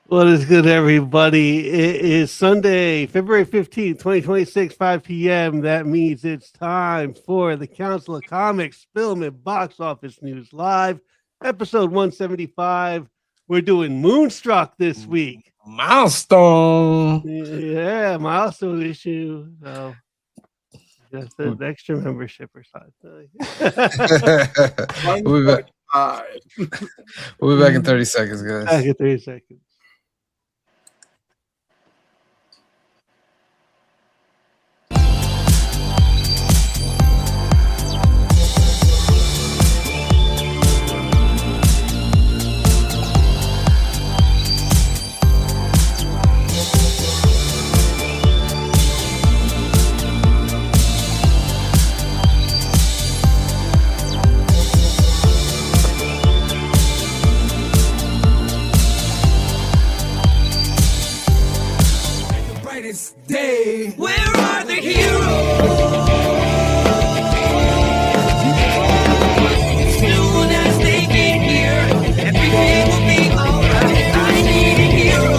What is good, everybody? It is Sunday, February 15th, 2026, 5 p.m. That means it's time for the Council of Comics Film and Box Office News Live, episode 175. We're doing Moonstruck this week. Milestone. Yeah, milestone issue. So just an extra membership or something. we'll be back in 30 seconds, guys. Back in 30 seconds. Day. Where are the heroes? Soon as they get here, everything will be alright. I need a hero.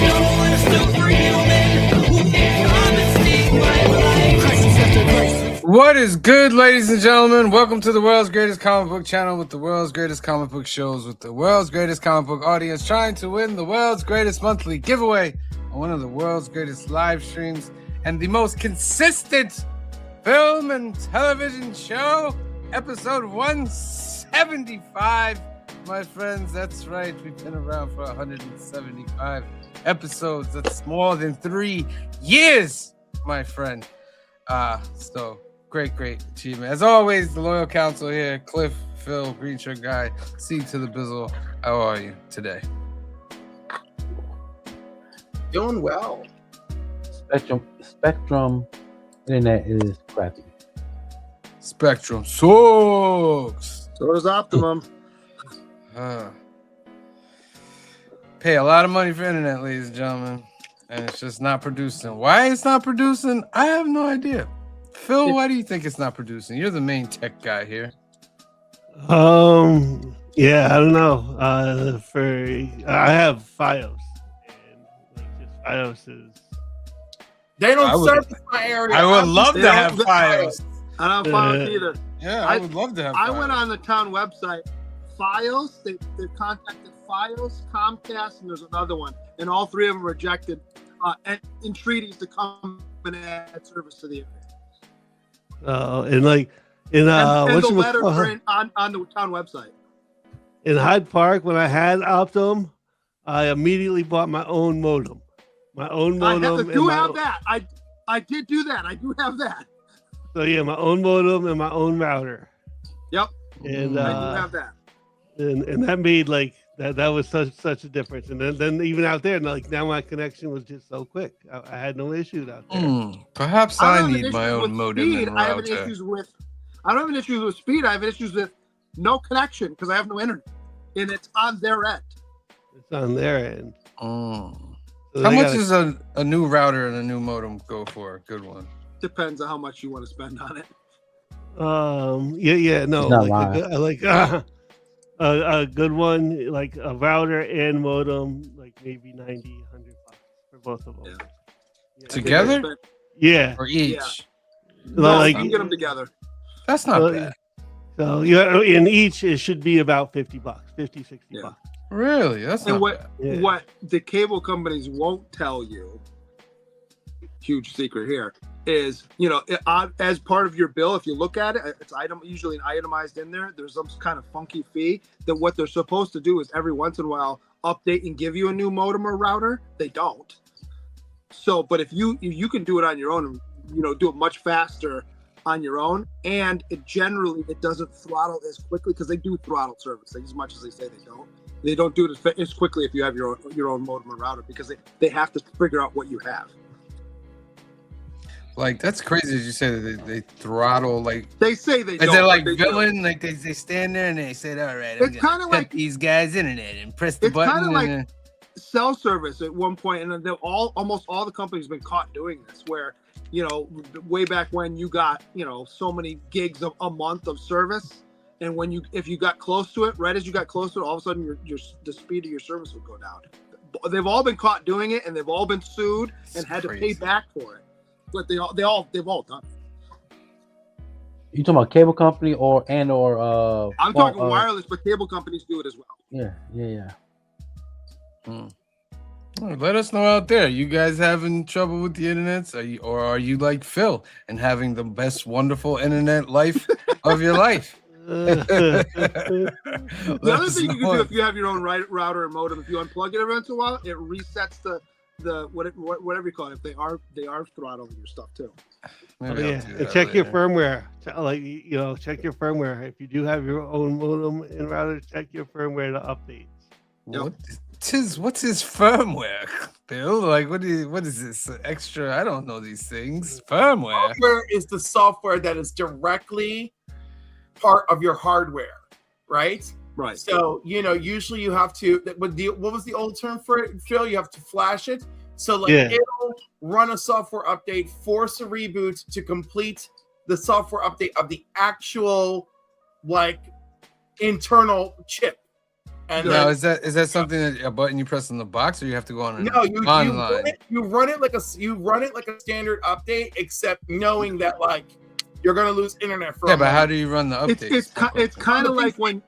Someone superhuman who can come and save my life. Crisis after crisis. What is good, ladies and gentlemen? Welcome to the world's greatest comic book channel with the world's greatest comic book shows with the world's greatest comic book audience trying to win the world's greatest monthly giveaway on one of the world's greatest live streams and the most consistent film and television show, episode 175. My friends, that's right. We've been around for 175 episodes. That's more than 3 years, my friend. So great achievement. As always, the loyal council here, Cliff, Phil, Green Shirt Guy, C to the Bizzle. How are you today? Doing well. Spectrum internet is crappy. Spectrum sucks. So does Optimum. Pay a lot of money for internet, ladies and gentlemen, and it's just not producing. Why it's not producing? I have no idea. Phil, why do you think it's not producing? You're the main tech guy here. Yeah, I don't know. I have FiOS, and just FiOS is. They don't service my area. I would love to have FiOS. I don't have FiOS either. Yeah, I would love to have. I went on the town website. FiOS. They contacted FiOS, Comcast, and there's another one, and all three of them rejected entreaties to come and add service to the area. And the letters are on the town website. In Hyde Park, when I had Optum, I immediately bought my own modem. I did do that. I do have that. So yeah, my own modem and my own router. Yep. And I do have that. And that made that was such a difference. And then even out there, now my connection was just so quick. I had no issues out there. Perhaps I need my own modem speed. and router. I don't have issues with speed. I have issues with no connection because I have no internet, and it's on their end. It's on their end. So how much does a new router and a new modem go for? A good one. Depends on how much you want to spend on it. A good one, like a router and modem, like maybe $90, $100 for both of them. Yeah. Together? Yeah. Or each? Yeah. You can get them together. That's not bad. So in each it should be about $50, $60 bucks. Really? That's not bad. What the cable companies won't tell you, huge secret here, is as part of your bill, if you look at it, it's usually itemized in there. There's some kind of funky fee that what they're supposed to do is every once in a while update and give you a new modem or router. They don't. So, but if you can do it on your own, do it much faster on your own, and it doesn't throttle as quickly because they do throttle service as much as they say they don't. They don't do it as quickly if you have your own modem or router because they have to figure out what you have. Like, that's crazy as you say that they throttle, like... They say they don't. Is it like villain? Like, they stand there and they said, all right, I'm going to cut these guys' internet and press the button. It's kind of like cell service at one point, and almost all the companies have been caught doing this, where, way back when you got, so many gigs a month of service, and if you got close to it, right as you got close to it, all of a sudden the speed of your service would go down. They've all been caught doing it, and they've all been sued and had to pay back for it. But they've all done it. You talking about cable company or I'm talking wireless, but cable companies do it as well. Yeah. Let us know out there. You guys having trouble with the internet? Are you like Phil and having the best wonderful internet life of your life? The other thing you can do if you have your own router or modem, if you unplug it every once in a while, it resets the whatever you call it. If they are throttling your stuff too. And check your firmware. Check your firmware. If you do have your own modem and router, check your firmware to update. What's his firmware, Bill? Like, what is this extra? I don't know these things. Firmware. Software is the software that is directly part of your hardware, right? Right. So usually you have to. What was the old term for it, Phil? You have to flash it. So it'll run a software update, force a reboot to complete the software update of the actual internal chip. And now, is that something that a button you press on the box, or you have to go on? Online. You run it like a standard update, except knowing that you're gonna lose internet for. Yeah, but how do you run the update? It's kind of like when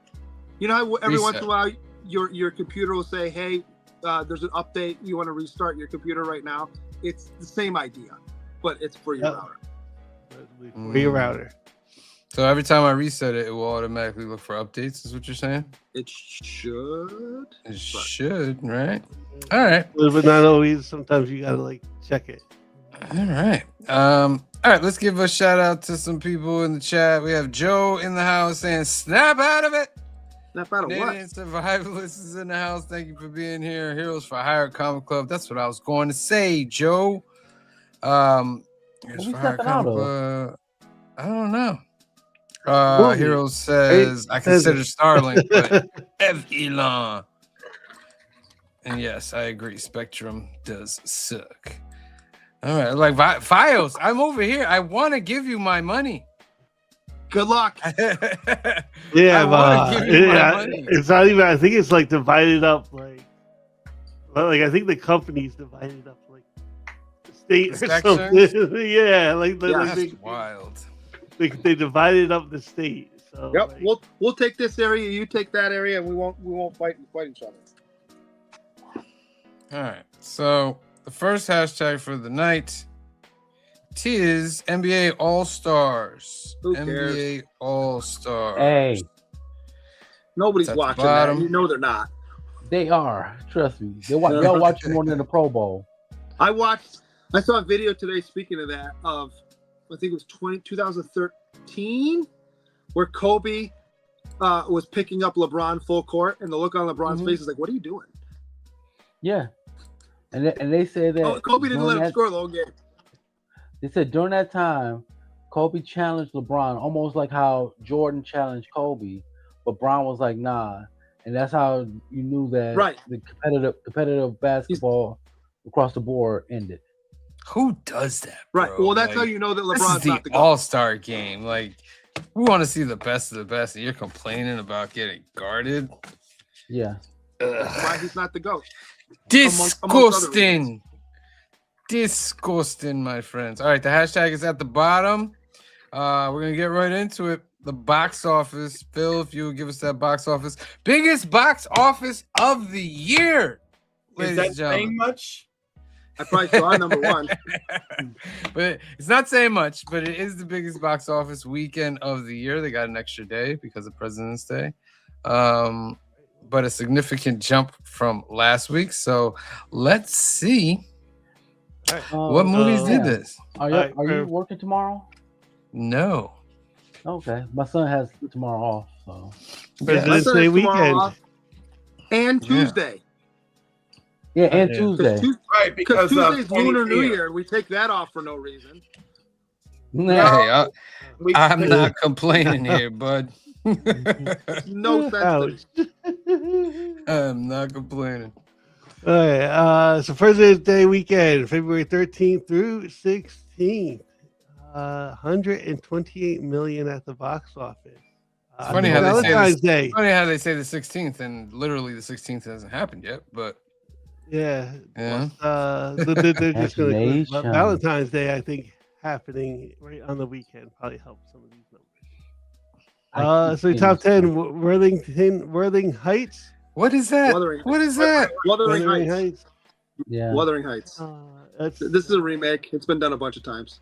how every once in a while your computer will say, "Hey, there's an update. You want to restart your computer right now?" It's the same idea, but it's for your router. For your router. So every time I reset it, it will automatically look for updates. Is what you're saying? It should. It should, right? All right. But not always. Sometimes you gotta check it. All right. All right. Let's give a shout out to some people in the chat. We have Joe in the house saying, "Snap out of it." Snap out of what? Canadian Survivalists is in the house. Thank you for being here. Heroes for Hire Comic Club. That's what I was going to say, Joe. Heroes for Hire Comic Club. I don't know. Heroes says, I consider Starlink, but Elon. And yes, I agree. Spectrum does suck. All right, Fios, I'm over here. I want to give you my money. Good luck. It's not even. I think it's divided up I think the company's divided up the state or something. That's wild. They divided up the state. So yep, we'll take this area, you take that area, and we won't fight each other. All right. So the first hashtag for the night is NBA All-Stars. Who cares? NBA All-Stars. Hey, nobody's watching that. You know they're not. They are. Trust me. They'll watch more than the Pro Bowl. I saw a video today. Speaking of that, of I think it was 2013, where Kobe was picking up LeBron full court, and the look on LeBron's face is like, "What are you doing?" Yeah, and they say that Kobe didn't let him score the whole game. They said during that time, Kobe challenged LeBron, almost like how Jordan challenged Kobe, but Bron was like, "Nah," and that's how you knew that the competitive basketball across the board ended. Who does that, bro? Right. Well, that's how you know that LeBron's not the the All-Star game. We want to see the best of the best, and you're complaining about getting guarded. Yeah. That's why he's not the GOAT. Disgusting. Disgusting, my friends. All right, the hashtag is at the bottom. We're going to get right into it. The box office. Phil, if you would give us that box office. Biggest box office of the year. Is that saying much? I probably saw number one. But it's not saying much, but it is the biggest box office weekend of the year. They got an extra day because of President's Day. But a significant jump from last week. So let's see what movies did this. Are you working tomorrow? No. Okay. My son has tomorrow off. So President's Day weekend. And Tuesday. Yeah, and Tuesday. Right, because Tuesday's Lunar New Year. We take that off for no reason. No. Hey, I'm not complaining here, bud. No sense. I'm not complaining. All right. So President's Day weekend, February 13th through 16th. 128 million at the box office. It's funny how they say Valentine's Day. Funny how they say the 16th, and literally the 16th hasn't happened yet. But Yeah. yeah, They're just going to Imagination. Valentine's Day, I think, happening right on the weekend probably helps some of these numbers. So top 10, Worthing Heights. what is that? What is that? Wuthering Heights. Yeah. Wuthering Heights. This is a remake. It's been done a bunch of times.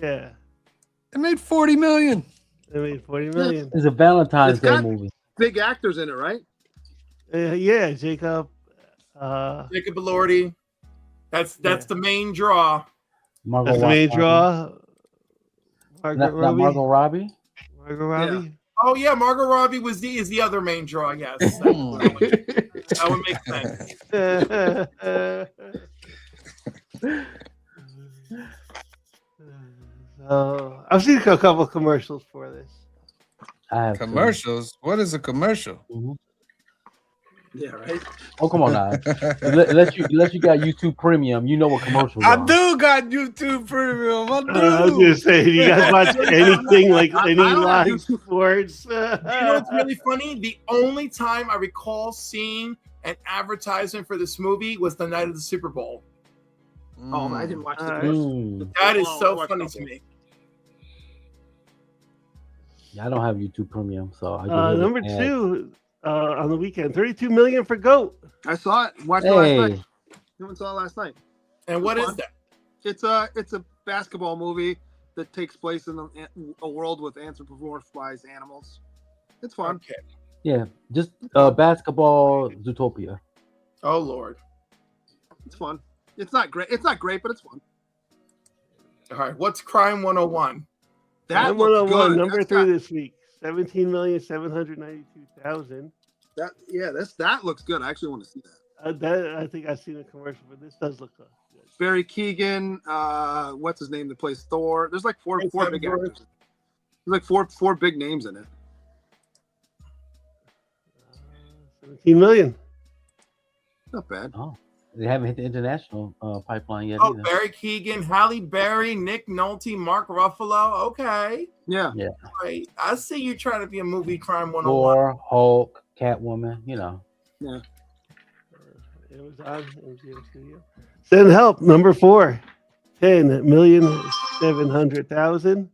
Yeah. It made 40 million. I mean, 40 million. It's a Valentine's It's Day got- movie. Big actors in it, right? Yeah, Jacob. Jacob Elordi. That's the main draw. Margot That's the main Robbie. draw. Margot Not Robbie. Margot Robbie. Margot Robbie. Oh yeah, Margot Robbie is the other main draw. Yes, that would make sense. So I've seen a couple of commercials for this. I have to. Commercials? What is a commercial? Mhm. Yeah, right. Oh, come on now. Unless you got YouTube Premium, you know what commercials I are. do got YouTube Premium. I I was do. gonna say, do you guys watch anything like I any don't have live YouTube. sports? You know what's really funny? The only time I recall seeing an advertisement for this movie was the night of the Super Bowl. Oh, I didn't watch the Mm. That is Oh, I so watched funny that to me. Yeah, I don't have YouTube Premium, so I can hear Number the ads. 2 on the weekend, 32 million for GOAT. I saw it. Watched it last Hey, night. You saw it last night. And what is Fun. that? It's a basketball movie that takes place in a world with anthropomorphized animals. It's fun. Okay. yeah, just basketball Zootopia. Oh Lord. It's fun. It's not great. It's not great, but it's fun. All right. What's Crime 101? That And looks 101, good. number That's 3 got- this week, 17,792,000. that looks good. I actually want to see that. I think I've seen a commercial, but this does look good. Barry Keoghan, what's his name that plays Thor? There's like four big actors. There's like four big names in it. 17 million. Not bad. Oh, they haven't hit the international pipeline yet Oh, either. Barry Keoghan, Halle Berry, Nick Nolte, Mark Ruffalo. Okay. Yeah. All right. I see you trying to be a movie Crime 101. Thor, Hulk, Catwoman. You know. Yeah. Amazon, MGM Studio. Send help, number 4, 10,700,000.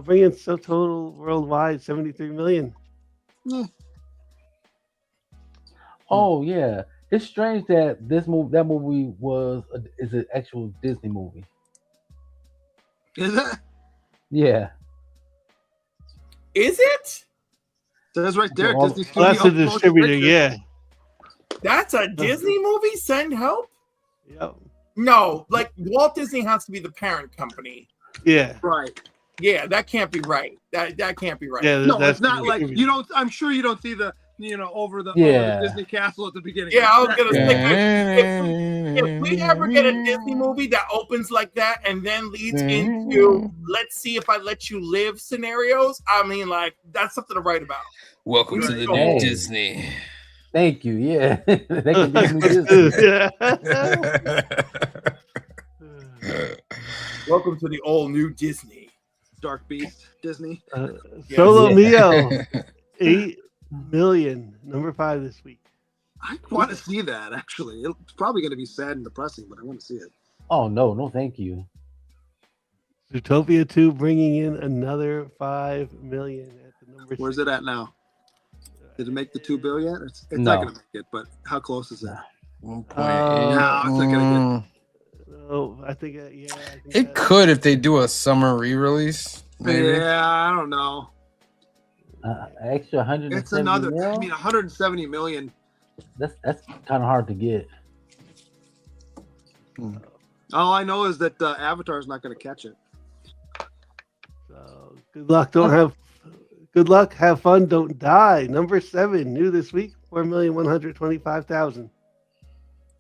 Bringing so total worldwide 73 million. Oh yeah, it's strange that that movie is an actual Disney movie. Is it? Yeah. Is it? Says right there. Well, Disney Well, that's the Studio distributor, Motion yeah. That's a Disney movie? Send help? Yep. No, like Walt Disney has to be the parent company. Yeah. Pictures. Right. Yeah, that can't be right. That can't be right. Yeah. No, that's it's not the like distributor. you don't. I'm sure you don't see the over the Yeah. Disney castle at the beginning. Yeah, I was gonna say Yeah. if we ever get a Disney movie that opens like that and then leads into let's see if I let you live scenarios, I mean, like that's something to write about. Welcome to the Hey. new Disney. Thank you. Yeah. They can be new Disney. Yeah. Welcome to the all new Disney. Dark Beast, Disney. Solo Yeah. Mio, 8 million, number 5 this week. I want to see that actually. It's probably going to be sad and depressing, but I want to see it. Oh no, thank you. Zootopia 2 bringing in another 5 million at the number. Where's it at now? Did it make the 2 billion? It's No. not going to make it, but how close is it? No. 1.8. No, it's not gonna Oh, I think, yeah. I think It could if they do a summer re-release. Maybe. Yeah, I don't know. Extra 170 It's another. mil? I mean, 170 million. That's kind of hard to get. All I know is that Avatar is not going to catch it. So good luck. Good luck. Have fun. Don't die. Number 7, new this week, 4,125,000.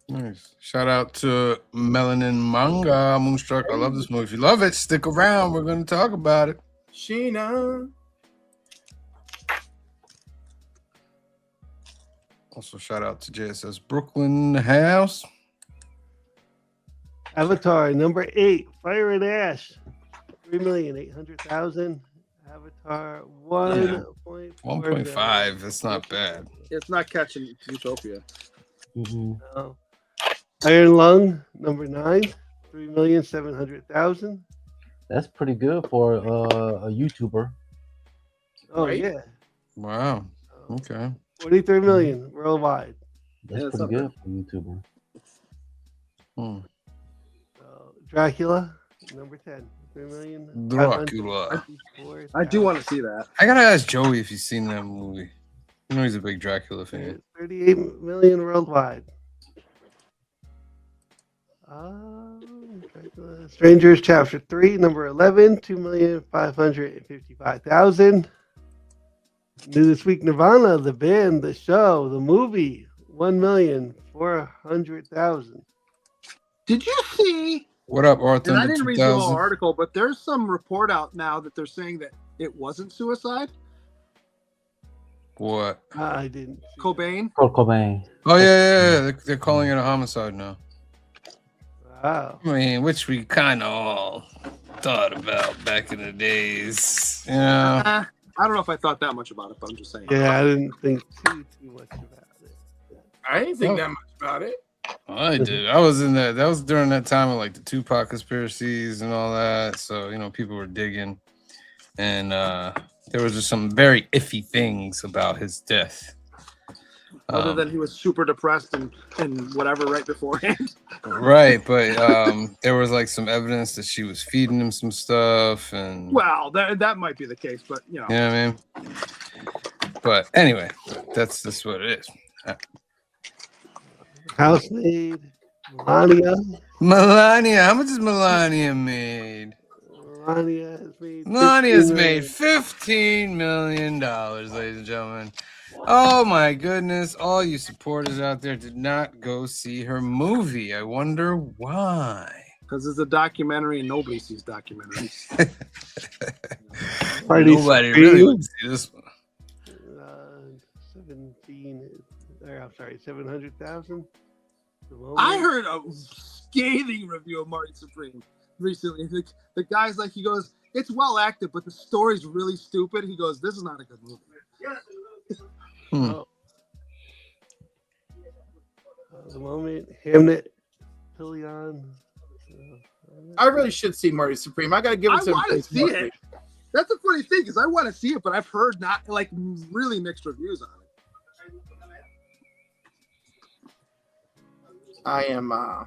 Nice. Shout out to Melanin Manga Moonstruck. I love this movie. If you love it, stick around. We're going to talk about it. Sheena. Also, shout out to JSS Brooklyn House. Avatar number 8, Fire and Ash, 3,800,000. Avatar 1.4. 1.5. That's not bad. It's not catching Utopia. No. Iron Lung, number 9, 3,700,000. That's pretty good for a YouTuber. Oh Right? yeah. Wow. Okay. 43 million worldwide. That's that's pretty not good for a YouTuber. Dracula, number 10, 3 million. Dracula. I do want to see that. I gotta ask Joey if he's seen that movie. You know he's a big Dracula fan. 38 million worldwide. Dracula. Strangers Chapter 3, number 11, 2,555,000. New this week, Nirvana, the band, the show, the movie, 1,400,000. Did you see? What up, Arthur? And I didn't read the whole article, but there's some report out now that they're saying that it wasn't suicide. What? I didn't. see Cobain. Kurt Cobain. Oh yeah. They're calling it a homicide now. that. Wow. I mean, which we kind of all thought about back in the days. Yeah. I don't know if I thought that much about it, but I'm just saying. Yeah, I didn't think too much about it. I didn't think that much about it. I did. I was in that. That was during that time of like the Tupac conspiracies and all that. So people were digging, and there was just some very iffy things about his death. Other than he was super depressed and whatever right beforehand. Right, but there was like some evidence that she was feeding him some stuff, and Well, that might be the case, but you know what I mean. But anyway, that's just what it is. Housemaid, Melania. Melania, how much is Melania made? Melania's made $15 million, ladies and gentlemen. Oh my goodness! All you supporters out there did not go see her movie. I wonder why. because it's a documentary and nobody sees documentaries. Nobody really would see this one. 700,000. I heard a scathing review of Marty Supreme recently. The guy's like, he goes, it's well acted, but the story's really stupid. He goes, this is not a good movie. The moment, Hamnet, Pillion. I really should see Marty Supreme. I gotta give it I to want to him. see it. That's a funny thing because I want to see it, but I've heard not like really mixed reviews on it. I am I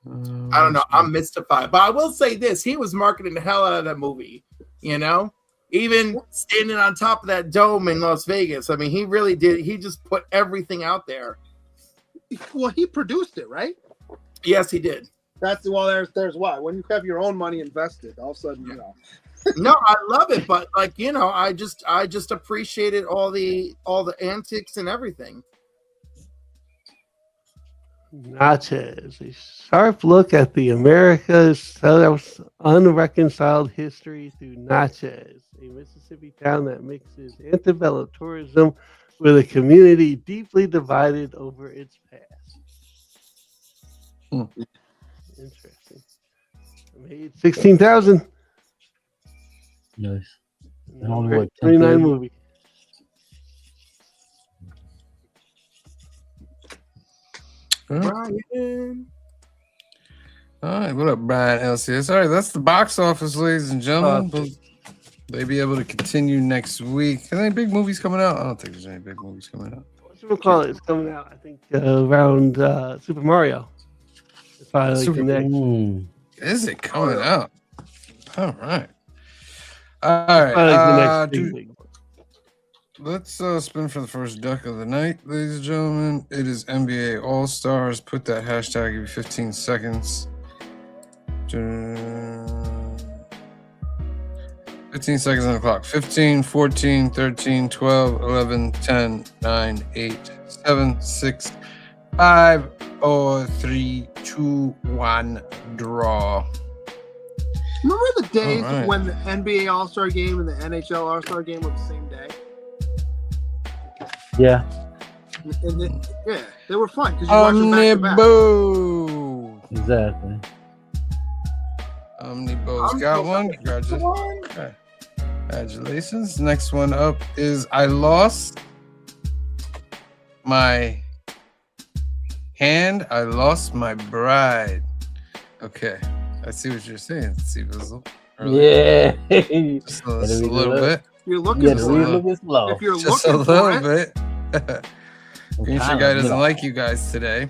don't know. I'm mystified. But I will say this. He was marketing the hell out of that movie, even standing on top of that dome in Las Vegas. I mean, he really did. He just put everything out there. Well, he produced it, right? Yes, he did. That's there's why. When you have your own money invested, all of a sudden, No, I love it, but I just appreciated all the antics and everything. Natchez, a sharp look at the America's unreconciled history through Natchez, a Mississippi town that mixes antebellum tourism with a community deeply divided over its past. Interesting. Made 16,000. Nice. Only what, 29 movie. Brian. All right, what up, Brian LCS? All right, that's the box office, ladies and gentlemen. Will they be able to continue next week? Are there any big movies coming out? I don't think there's any big movies coming out. What should we call it? It's coming out, I think, around Super Mario. It's probably like the next. Is it coming out? All right. All right. Like the next big. Let's spin for the first duck of the night, ladies and gentlemen. It is NBA All-Stars. Put that hashtag, give you 15 seconds. 15 seconds on the clock. 15, 14, 13, 12, 11, 10, 9, 8, 7, 6, 5, 4, 3, 2, 1, draw. Remember the days when the NBA All-Star Game and the NHL All-Star Game were the same day? Yeah. And they were fun because you watched them back to back. Exactly. Omnibo's got one. Congratulations. Next one up is I lost my hand. I lost my bride. Okay. I see what you're saying. See, Bizzle. Yeah. Just a little bit. You're looking Yeah, for read it. slow. If you're Just a looking for little it, bit. Green Shirt Guy doesn't like you guys today.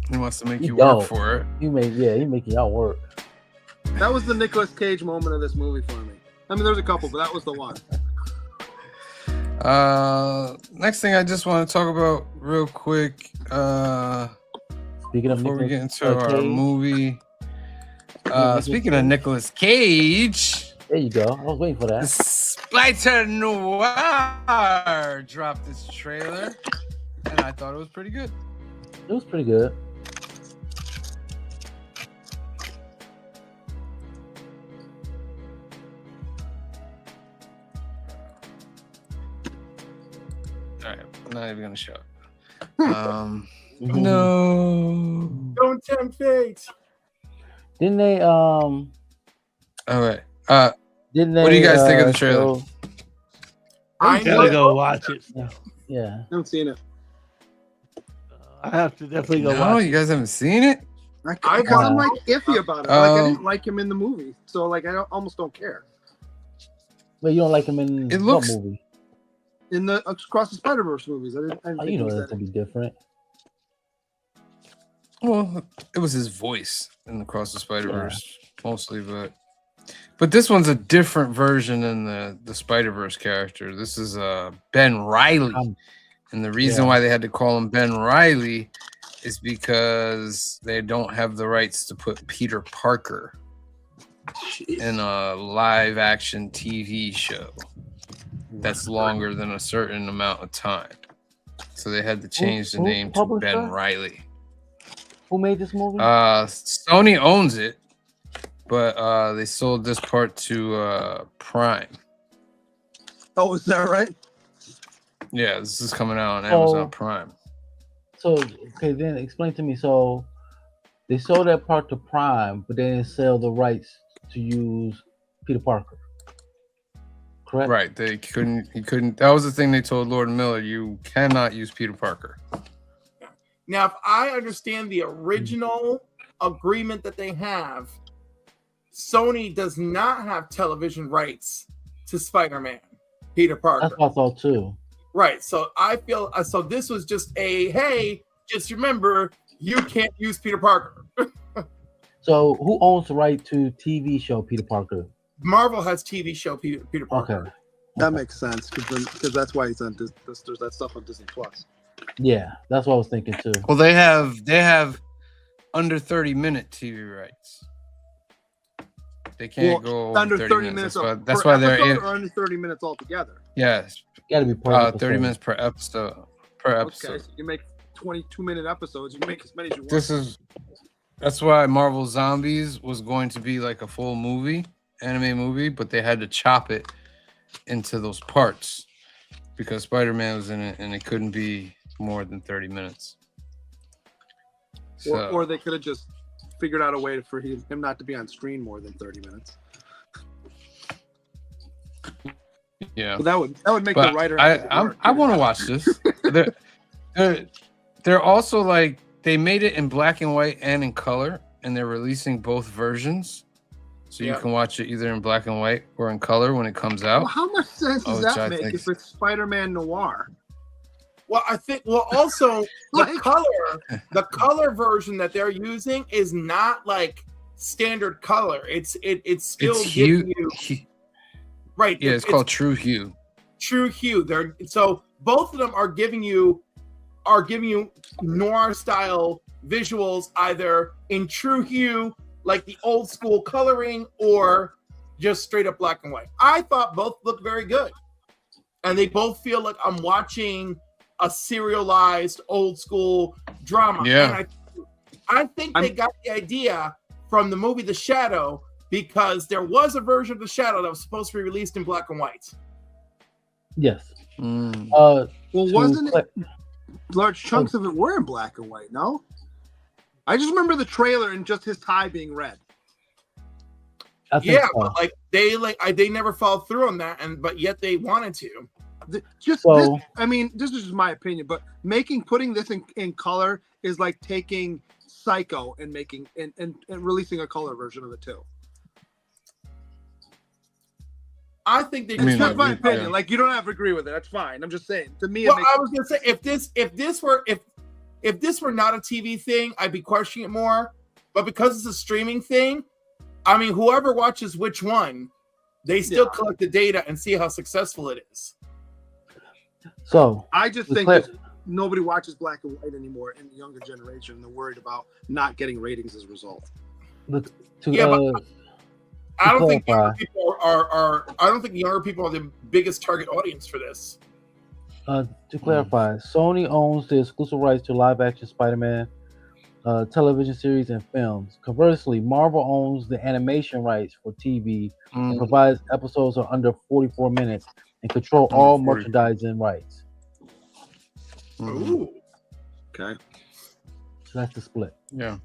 He wants to make you don't. work for it. He making y'all work. that was the Nicolas Cage moment of this movie for me. I mean, there's a couple, but that was the one. Next thing I just want to talk about real quick. Speaking of Before we Nicolas get into our Cage, movie. Speaking of Nicolas Cage. there you go. I was waiting for that. Spider Noir dropped this trailer, and I thought it was pretty good. It was pretty good. All right, I'm not even gonna show it. No. Don't tempt fate. Didn't they? All right. Didn't they? What do you guys think of the trailer? I'm gonna go watch it. Yeah. I haven't seen it. I have to definitely go No, watch it. you guys haven't seen it? I'm like iffy about it. Like I didn't like him in the movie, so like almost don't care. But you don't like him in It looks- what movie? In the Across the Spider-Verse movies, I didn't Oh, think you it know was that's that. gonna be different. Well, it was his voice in Across the Spider-Verse mostly, but this one's a different version than the Spider-Verse character. This is Ben Reilly. And the reason why they had to call him Ben Reilly is because they don't have the rights to put Peter Parker in a live action TV show that's longer than a certain amount of time. So they had to change the name to published Ben that? Reilly. Who made this movie? Sony owns it, but they sold this part to Prime. Oh, is that right? Yeah, this is coming out on Amazon Prime. So, okay, then explain to me. So, they sold that part to Prime, but they didn't sell the rights to use Peter Parker. Correct? Right. He couldn't. That was the thing they told Lord Miller. You cannot use Peter Parker. Now, if I understand the original agreement that they have, Sony does not have television rights to Spider-Man, Peter Parker. That's what I thought too. Right. So I feel so. This was just hey, just remember you can't use Peter Parker. So, who owns the right to TV show Peter Parker? Marvel has TV show Peter Parker. Okay. That makes sense because that's why he's on. There's that stuff on Disney Plus. Yeah, that's what I was thinking too. Well, they have under 30-minute TV rights. They can't go under 30 minutes. That's why they're or under 30 minutes altogether. Yes. Got to be per 30 minutes per episode. Okay, so you make 22-minute episodes. You make as many as you want. That's why Marvel Zombies was going to be like a full anime movie, but they had to chop it into those parts because Spider-Man was in it and it couldn't be more than 30 minutes. So, or they could have just figured out a way for him not to be on screen more than 30 minutes. yeah. So that would make the writer. I want to watch this. They're also like they made it in black and white and in color, and they're releasing both versions, so you can watch it either in black and white or in color when it comes out. Well, how much sense does that make if it's Spider-Man Noir? Well, I think. Well, also the color version that they're using is not like standard color. It's still giving you right. Yeah, it's called True Hue. True Hue. So both of them are giving you noir style visuals, either in True Hue, like the old school coloring, or just straight up black and white. I thought both looked very good, and they both feel like I'm watching a serialized old school drama. Yeah. And I think they got the idea from the movie The Shadow, because there was a version of The Shadow that was supposed to be released in black and white. Yes. Well, wasn't it? Large chunks of it were in black and white. No, I just remember the trailer and just his tie being red. I think Yeah, so. but they never followed through on that, but yet they wanted to. This So- is just my opinion, but putting this in color is like taking Psycho and making and releasing a color version of it too. I think they I just mean, That's my yeah. opinion. Like, you don't have to agree with it. That's fine. I'm just saying. To me, Well, I was gonna say if this were not a TV thing, I'd be questioning it more. But because it's a streaming thing, I mean, whoever watches which one, they still collect the data and see how successful it is. So I just think that nobody watches black and white anymore in the younger generation. They're worried about not getting ratings as a result. but I don't think clarify. younger people are. I don't think younger people are the biggest target audience for this. To clarify, Sony owns the exclusive rights to live-action Spider-Man television series and films. Conversely, Marvel owns the animation rights for TV and provides episodes are under 44 minutes and control all merchandising rights. Ooh. Okay. So that's the split. Yeah.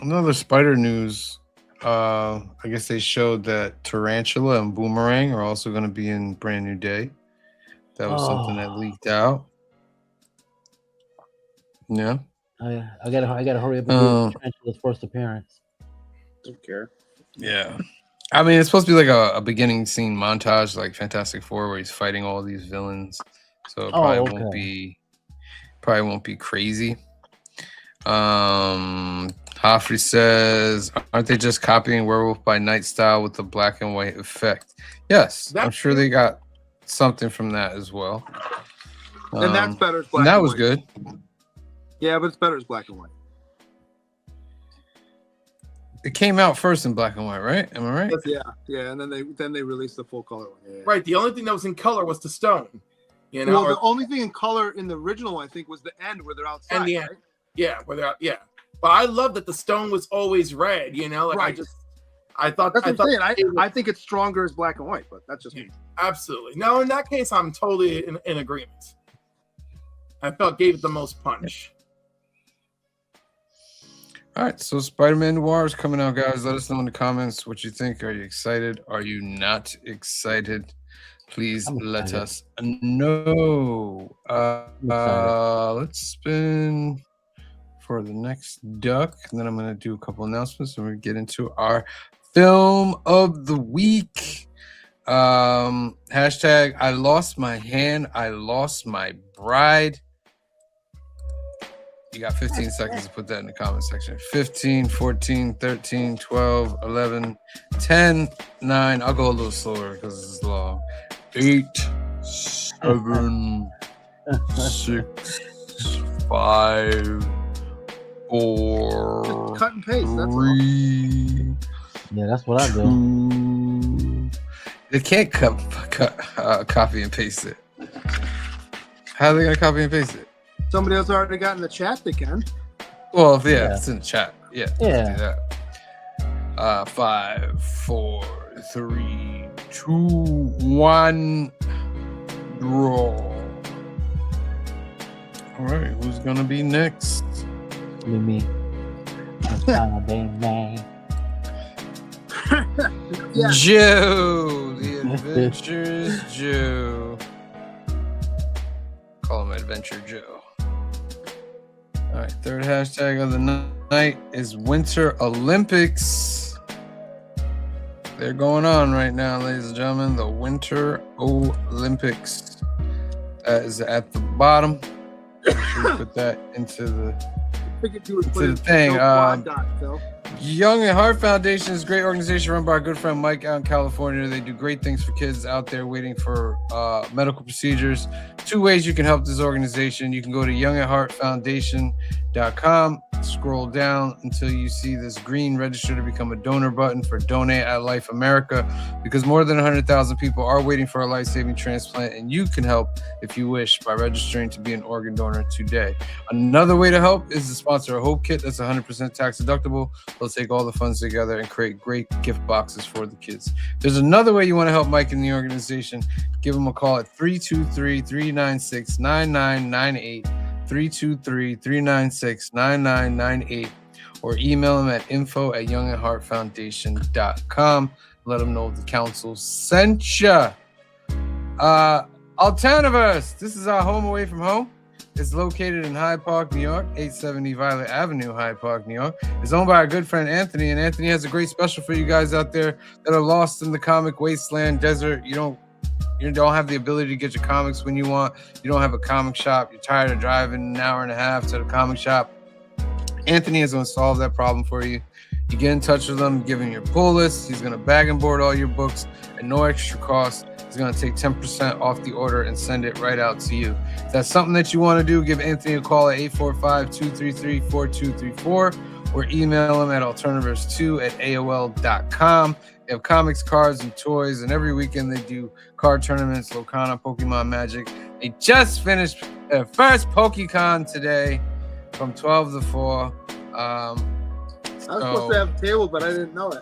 Another spider news. I guess they showed that Tarantula and Boomerang are also going to be in Brand New Day. That was something that leaked out. Yeah. I gotta hurry up and do Tarantula's first appearance. Don't care. Yeah. I mean, it's supposed to be like a beginning scene montage, like Fantastic Four, where he's fighting all these villains. So it probably won't be crazy. Hoffrey says, aren't they just copying Werewolf by Night style with the black and white effect? Yes, I'm sure they got something from that as well. And that's better as black and that and was white. good. Yeah, but it's better as black and white. It came out first in black and white, right? Am I right? Yeah, and then they released the full color one. Yeah. Right. The only thing that was in color was the stone. You know, Well, the only thing in color in the original one, I think, was the end where they're outside. And the right? end. Yeah, But I love that the stone was always red. You know, like Right. I thought. That's what I'm saying. I think it's stronger as black and white, but that's just me. Absolutely. No, in that case, I'm totally in agreement. I felt gave it the most punch. All right, so Spider-Man Noir is coming out, guys. Let us know in the comments what you think. Are you excited? Are you not excited? Please let us know. Let's spin for the next duck, and then I'm going to do a couple announcements, and we get into our film of the week. Hashtag I lost my hand, I lost my bride. You got 15 seconds to put that in the comment section. 15, 14, 13, 12, 11, 10, 9. I'll go a little slower because this is long. 8, 7, 6, 5, 4, Just cut and paste. That's all. 3. Yeah, that's what I do. They can't copy and paste it. How are they going to copy and paste it? Somebody else already got in the chat. They can. Well, if it's in the chat. Yeah. Yeah. Do that. 5, 4, 3, 2, 1. Draw. All right. Who's going to be next? Me. I'm trying to be man. Yeah. Joe, the Adventurous Joe. Call him Adventure Joe. All right, third hashtag of the night is Winter Olympics. They're going on right now, ladies and gentlemen. The Winter Olympics. That is at the bottom. Make sure you put that into the thing. Young at Heart Foundation is a great organization run by our good friend Mike out in California. They do great things for kids out there waiting for medical procedures. 2 ways you can help this organization. You can go to youngatheartfoundation.com, scroll down until you see this green register to become a donor button for Donate at Life America, because more than 100,000 people are waiting for a life-saving transplant, and you can help if you wish by registering to be an organ donor today. Another way to help is to sponsor a Hope Kit that's 100% tax deductible. They'll take all the funds together and create great gift boxes for the kids. There's another way you want to help Mike in the organization. Give him a call at 323-396-9998, 323-396-9998, or email him at info@youngandheartfoundation.com. Let him know the council sent ya. Altaniverse, this is our home away from home. It's located in Hyde Park, New York, 870 Violet Avenue, Hyde Park, New York. It's owned by our good friend Anthony, and Anthony has a great special for you guys out there that are lost in the comic wasteland desert. You don't have the ability to get your comics when you want. You don't have a comic shop. You're tired of driving an hour and a half to the comic shop. Anthony is going to solve that problem for you. You get in touch with him, give him your pull list. He's going to bag and board all your books at no extra cost. He's going to take 10% off the order and send it right out to you. If that's something that you want to do, give Anthony a call at 845-233-4234 or email him at alternaverse2@aol.com. They have comics, cards, and toys, and every weekend they do card tournaments, Locana, Pokemon Magic. They just finished their first PokeCon today from 12 to 4. I was supposed to have a table, but I didn't know it.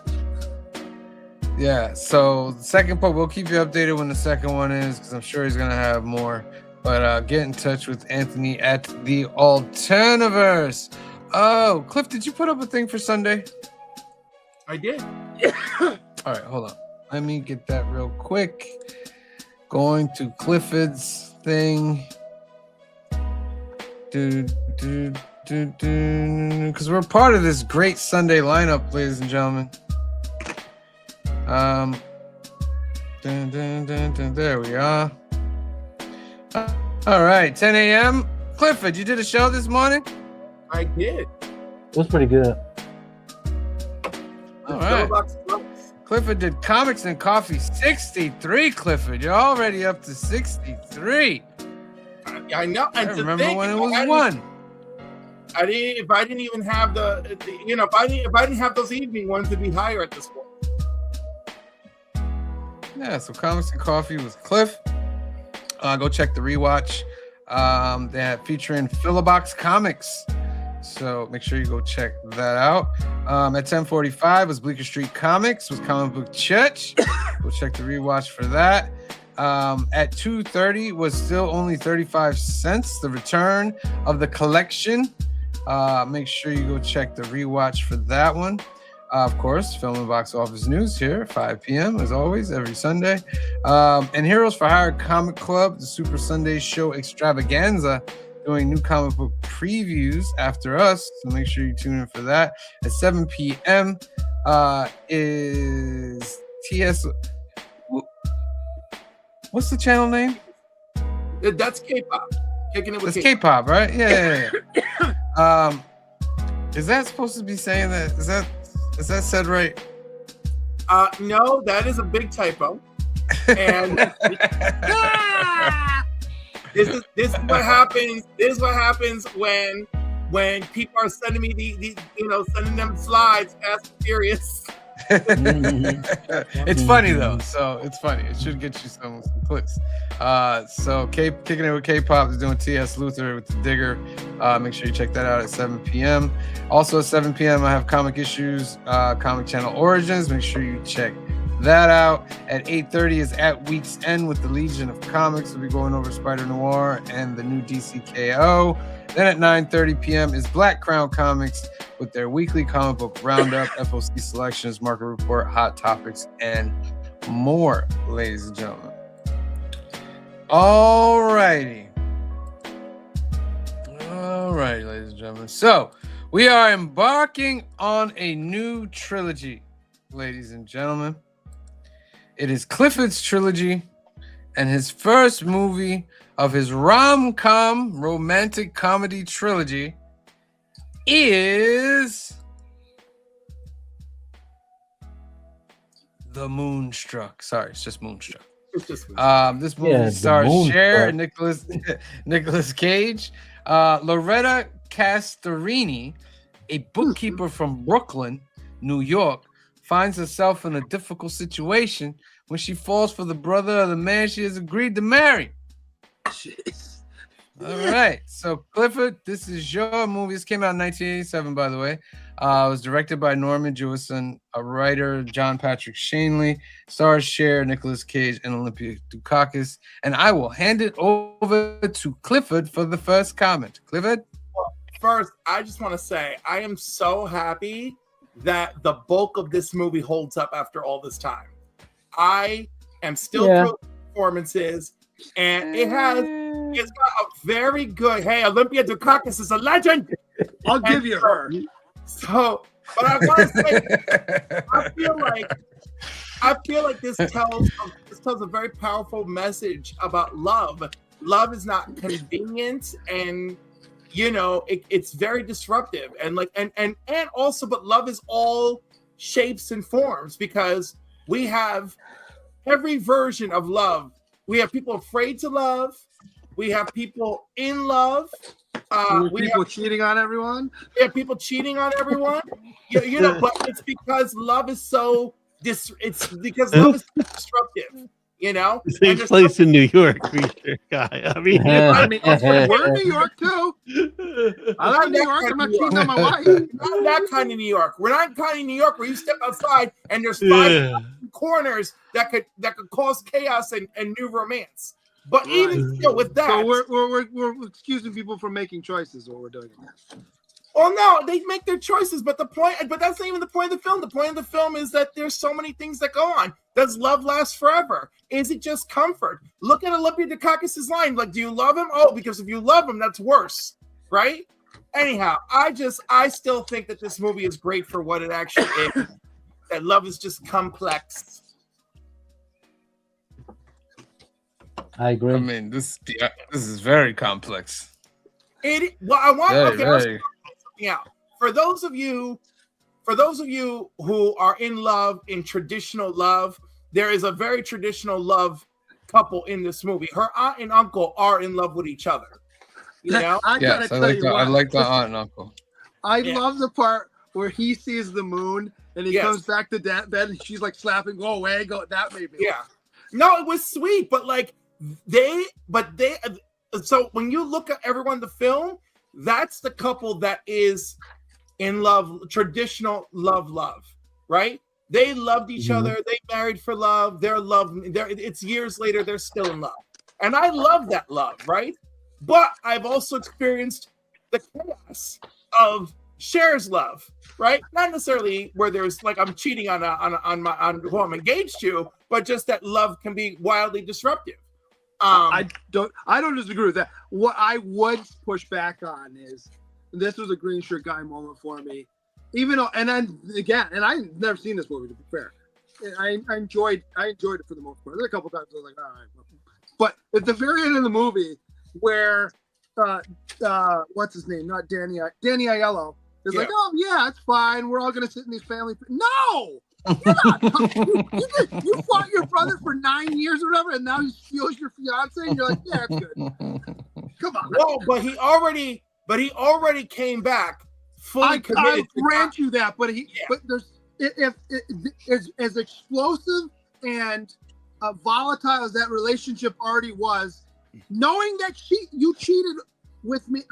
Yeah, so the second we'll keep you updated when the second one is, because I'm sure he's going to have more. But get in touch with Anthony at the Altaniverse. Oh, Cliff, did you put up a thing for Sunday? I did. All right, hold on. Let me get that real quick. Going to Clifford's thing. Because we're part of this great Sunday lineup, ladies and gentlemen. There we are. All right, 10 a.m. Clifford, you did a show this morning? I did. It was pretty good. All right. Clifford did Comics and Coffee 63. Clifford, you're already up to 63. I know. I remember when it was 1. If I didn't even have if I didn't have those evening ones, it'd be higher at this point. Yeah, so Comics and Coffee was Cliff. Go check the rewatch. They have featuring Philobox Comics. So make sure you go check that out. At 10:45 was Bleecker Street Comics with Comic Book Church. Go check the rewatch for that. At 2:30 was still only 35 cents. The return of the collection. Make sure you go check the rewatch for that one. Of course, Film and Box Office News here, 5 p.m. as always, every Sunday. And Heroes for Hire Comic Club, the Super Sunday Show Extravaganza, doing new comic book previews after us. So make sure you tune in for that. At 7 p.m. Is TS. What's the channel name? That's K-pop. Kicking it with That's K-pop, right? Yeah. Is that supposed to be saying that? Is that said right? No, that is a big typo. And this is what happens. This is what happens when people are sending me the sending them slides, Fast and Furious. It's funny though, so it's funny. It should get you some clicks. So Kicking It with K-pop is doing T.S. Luther with the Digger. Make sure you check that out at 7 p.m. Also at 7 p.m. I have Comic Issues, Comic Channel Origins. Make sure you check that out. At 8:30 is At Week's End with the Legion of Comics. We'll be going over Spider Noir and the new DCKO. Then at 9:30 p.m. is Black Crown Comics with their weekly comic book roundup, FOC selections, market report, hot topics, and more, ladies and gentlemen. All righty, ladies and gentlemen. So we are embarking on a new trilogy, ladies and gentlemen. It is Clifford's trilogy and his first movie of his ROM COM romantic comedy trilogy is The Moonstruck. Sorry, it's just Moonstruck. This movie stars Cher, Nicolas Cage, Loretta Castorini, a bookkeeper from Brooklyn, New York, finds herself in a difficult situation when she falls for the brother of the man she has agreed to marry. Jeez. All right, so Clifford, this is your movie. This came out in 1987, by the way. It was directed by Norman Jewison, a writer, John Patrick Shanley, stars Cher, Nicolas Cage, and Olympia Dukakis. And I will hand it over to Clifford for the first comment. Clifford? first, I just want to say I am so happy that the bulk of this movie holds up after all this time. I am still thrilled with the performances, and it's got a very good. Hey, Olympia Dukakis is a legend. I'll give you her. So, but I want to say, I feel like this tells a very powerful message about love. Love is not convenient, and it's very disruptive, and also, but love is all shapes and forms, because we have every version of love. We have people afraid to love. We have people in love. We have cheating on everyone. We have people cheating on everyone. But it's because love is so disruptive. It takes place in New York, guy. I mean, we're in New York too. I like New York. I'm not cheating on my wife. Not that kind of New York. We're not kind of New York where you step outside and there's 5 corners that could cause chaos and new romance. But even still, with that, so we're excusing people from making choices. Is what we're doing. Well, no, they make their choices, but that's not even the point of the film. The point of the film is that there's so many things that go on. Does love last forever? Is it just comfort? Look at Olympia Dukakis' line. Like, do you love him? Oh, because if you love him, that's worse, right? Anyhow, I still think that this movie is great for what it actually is. That love is just complex. I agree. I mean, this is very complex. I want something out. For those of you who are in love, in traditional love, there is a very traditional love couple in this movie. Her aunt and uncle are in love with each other. I like the aunt and uncle. I love the part where he sees the moon and he comes back to bed and she's like slapping, go away, go. That made me laugh. No, it was sweet, but so when you look at everyone in the film, that's the couple that is in love, traditional love, right? They loved each other. They married for love. It's years later, they're still in love. And I love that love, right? But I've also experienced the chaos of Cher's love, right? Not necessarily where there's like I'm cheating on who I'm engaged to, but just that love can be wildly disruptive. I don't disagree with that. What I would push back on is this was a green shirt guy moment for me. Even though, and I've never seen this movie, to be fair. I enjoyed it for the most part. There's a couple times I was like, all right. But at the very end of the movie, where what's his name? Not Danny Aiello is like, oh yeah, it's fine. We're all gonna sit in these family. No, you're not. You fought your brother for 9 years or whatever, and now he steals your fiance, and you're like, yeah, it's good. Come on. No, but he already came back. I grant you that, but there's if as explosive and volatile as that relationship already was, knowing that you cheated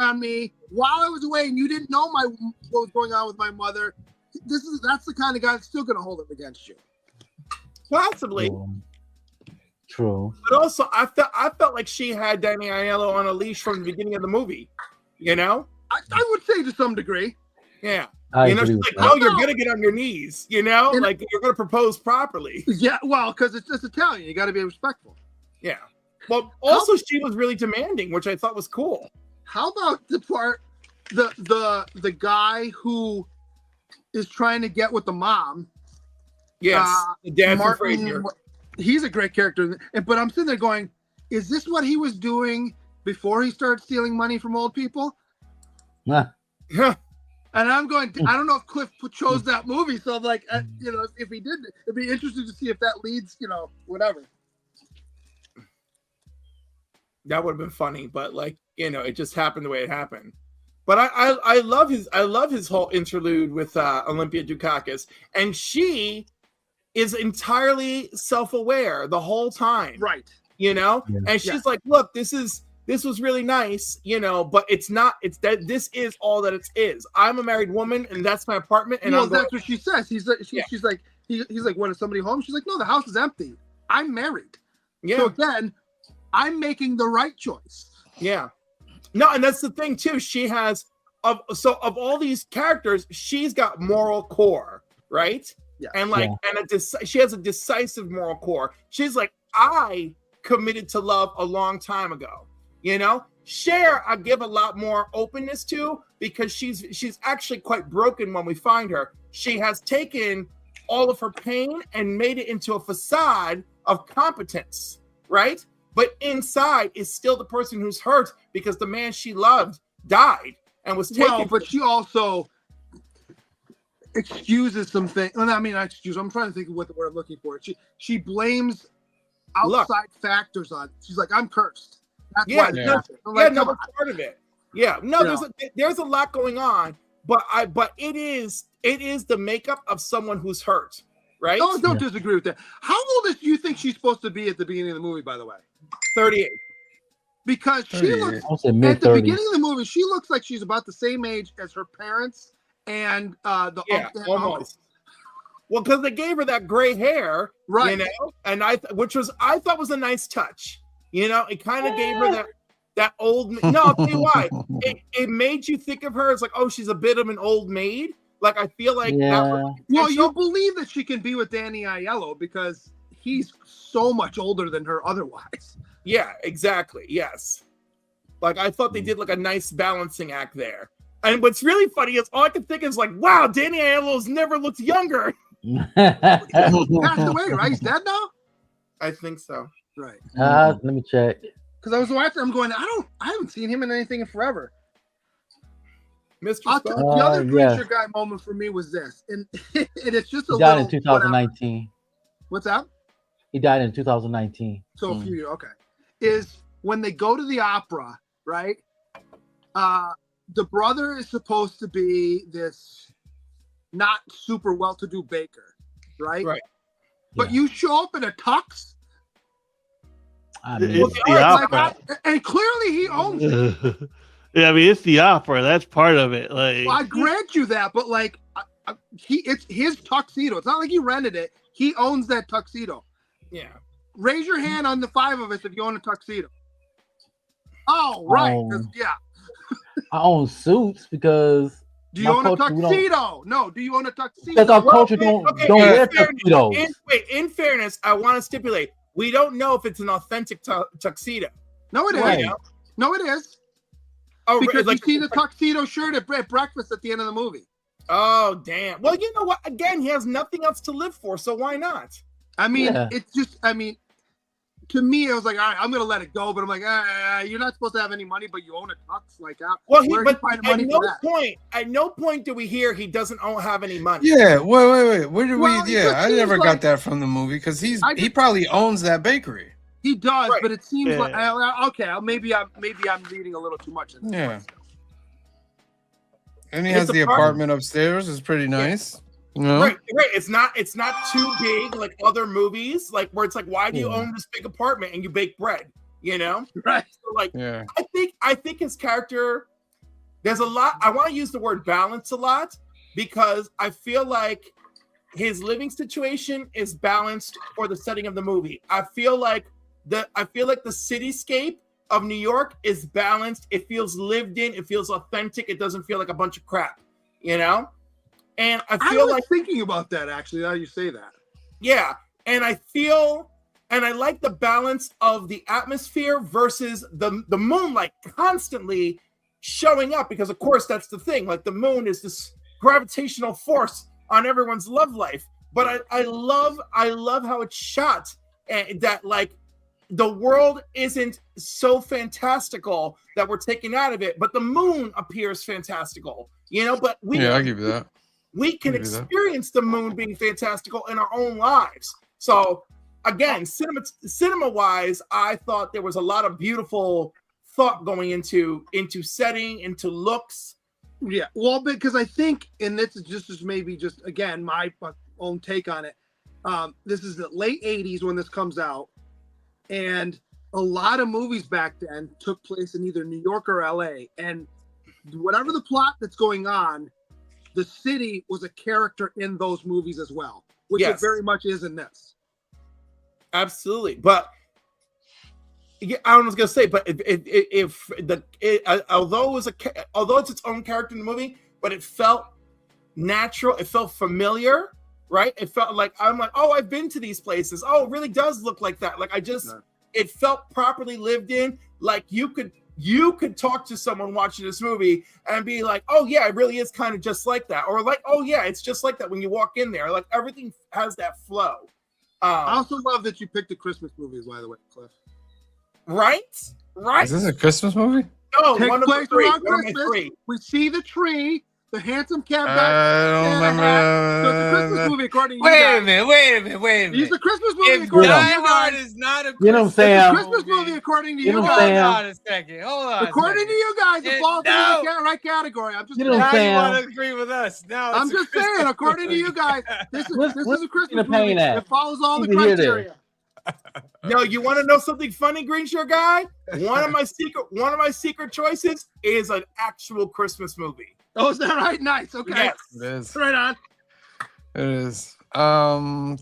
on me while I was away and you didn't know what was going on with my mother, that's the kind of guy that's still going to hold it against you. Possibly. True. But also, I felt like she had Danny Aiello on a leash from the beginning of the movie. I would say to some degree. Yeah. She's like, oh, you're gonna get on your knees, like you're gonna propose properly. Yeah, well, because it's just Italian, you got to be respectful. Yeah. Well, also she was really demanding, which I thought was cool. How about the part, the guy who is trying to get with the mom? Yes, the dad from Frasier. He's a great character, but I'm sitting there going, is this what he was doing before he started stealing money from old people? Nah. Yeah. And I'm going, I don't know if Cliff chose that movie. So I'm like, if he did, it'd be interesting to see if that leads, whatever. That would have been funny, but it just happened the way it happened. But I love his whole interlude with Olympia Dukakis, and she is entirely self-aware the whole time. Right. And she's like, look, this was really nice, but it's not. It's that this is all that it is. I'm a married woman, and that's my apartment. And that's what she says. She's like, what, is somebody home? She's like, no, the house is empty. I'm married. Yeah. So again, I'm making the right choice. Yeah. No, and that's the thing too. She has of all these characters, she's got moral core, right? Yeah. And like, she has a decisive moral core. She's like, I committed to love a long time ago. You know, Cher, I give a lot more openness to because she's actually quite broken when we find her. She has taken all of her pain and made it into a facade of competence, right? But inside is still the person who's hurt because the man she loved died and was taken. Well, but she also excuses some things. I mean, not excuse. I'm trying to think of what the word I'm looking for. She blames outside factors on. She's like, I'm cursed. That's why. Like, no, that's part of it. Yeah, no, there's a lot going on, but it is the makeup of someone who's hurt, right? No, don't disagree with that. How old do you think she's supposed to be at the beginning of the movie? By the way, 38. Because she looks at the beginning of the movie, she looks like she's about the same age as her parents and almost. Well, because they gave her that gray hair, right? You know, and I thought was a nice touch. You know, it kind of gave her that old. No, I'll tell you why. It made you think of her as like, oh, she's a bit of an old maid. Like I feel like. Well, you believe that she can be with Danny Aiello because he's so much older than her otherwise. Yeah, exactly. Yes. Like I thought they did like a nice balancing act there. And what's really funny is all I can think is like, wow, Danny Aiello's never looked younger. Passed away, right? He's dead now? I think so. Right. Let me check. Because I was watching, I'm going, I haven't seen him in anything in forever. Mr. The other preacher guy moment for me was this. And it's just he died in 2019. What's that? He died in 2019. So a few years, okay. Is when they go to the opera, right? The brother is supposed to be this not super well-to-do baker, right? Right. But you show up in a tux. I mean, it's the opera. And clearly he owns it. Yeah, I mean, it's the opera. That's part of it. Like, well, I grant you that, but like, it's his tuxedo. It's not like he rented it. He owns that tuxedo. Yeah. Raise your hand on the 5 of us if you own a tuxedo. Oh, right. Yeah. I own suits because. Do you own a tuxedo? No. Do you own a tuxedo? Because our culture don't wear tuxedos. In fairness, I want to stipulate we don't know if it's an authentic tuxedo. No, it is. Right. No, it is. Oh, because you see the tuxedo shirt at breakfast at the end of the movie. Oh, damn. Well, you know what? Again, he has nothing else to live for, so why not? I mean, it's just, to me, I was like, all right, I'm going to let it go. But I'm like, you're not supposed to have any money, but you own a tux. Like, at no point do we hear he doesn't have any money. Yeah, wait. Where did I never got that from the movie because he probably owns that bakery. He does, but it seems like okay. Maybe I'm reading a little too much. Yeah, and he has the apartment upstairs. It's pretty nice. You know? Right. It's not too big like other movies, like where it's like, why do you own this big apartment and you bake bread? You know, right? So, like, I think his character. There's a lot. I want to use the word balance a lot because I feel like his living situation is balanced for the setting of the movie. I feel like the cityscape of New York is balanced. It feels lived in. It feels authentic. It doesn't feel like a bunch of crap, you know? And I feel like thinking about that actually, now you say that. Yeah. And I like the balance of the atmosphere versus the moonlight constantly showing up because of course that's the thing. Like the moon is this gravitational force on everyone's love life. But I love how it's shot and that like the world isn't so fantastical that we're taken out of it, but the moon appears fantastical, you know, but I'll give you that. We can experience the moon being fantastical in our own lives. So again, cinema wise, I thought there was a lot of beautiful thought going into setting, into looks. Yeah. Well, because I think, and this is just maybe just again, my own take on it. This is the late 80s when this comes out. And a lot of movies back then took place in either New York or LA. And whatever the plot that's going on, the city was a character in those movies as well, which it very much is in this. Absolutely. But Yeah, I was gonna say, but although it's its own character in the movie, but it felt natural. It felt familiar, right? It felt like I'm like, oh, I've been to these places. Oh, it really does look like that. Like it felt properly lived in. Like you could talk to someone watching this movie and be like, oh yeah, it really is kind of just like that, or like, oh yeah, it's just like that when you walk in there. Like everything has that flow. I also love that you picked the Christmas movies, by the way, Cliff. Right? Is this a Christmas movie? No, Takes one of the place three. around One of my Christmas. three. We see the tree, the handsome cat. I don't remember. So it's a Christmas movie according to you Wait guys. a minute. It's a Christmas movie If according to Die you Hard guys. is not a You know what I'm Christmas saying? Christmas movie according to You you know what guys. I'm saying? Hold on a second. Hold on. According to you guys, it falls No. into the right category. I'm just You know what I'm Now saying? you want to agree with us. Now I'm it's a just Christmas saying, according to movie. you guys, this is What's a Christmas the pain movie. at? It follows all the Need to hear this. criteria. Yo, you want to know something funny, Green Shirt Guy? One of my secret choices is an actual Christmas movie. Oh, is that right? Nice. Okay. Yes. It is. Right on. It is. All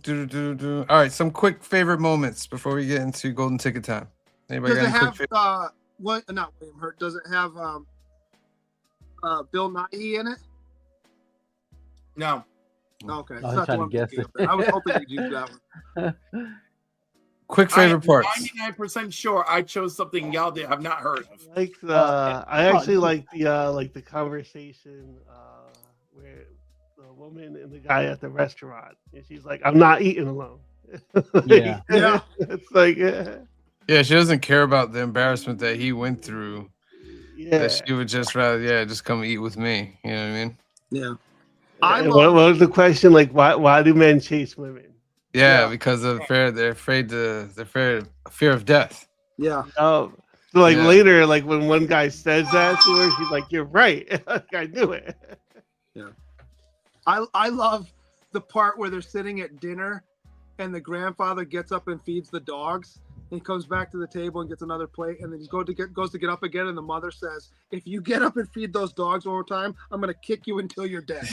right, some quick favorite moments before we get into golden ticket time. Anybody Does got it any quick have favorite? not William Hurt? Does it have Bill Nighy in it? No. Okay. I was That's not the trying to one guess thinking it. of. I was hoping you'd use that one. Quick favorite parts. 99% sure I chose something y'all have not heard of. Like I actually like the conversation where the woman and the guy at the restaurant, and she's like, "I'm not eating alone." Yeah. Yeah. It's like Yeah, she doesn't care about the embarrassment that he went through. yeah. That she would just rather, just come eat with me. You know what I mean? Yeah. And what was the question? Like, why do men chase women? Yeah, Yeah. because of fear. They're afraid fear of death. Yeah. Oh, so like Yeah. later, like when one guy says that to her, she's like, "You're right. Like, I knew it." I love the part where they're sitting at dinner and the grandfather gets up and feeds the dogs. And he comes back to the table and gets another plate, and then he goes to get up again, and the mother says, "If you get up and feed those dogs one more time, I'm gonna kick you until you're dead."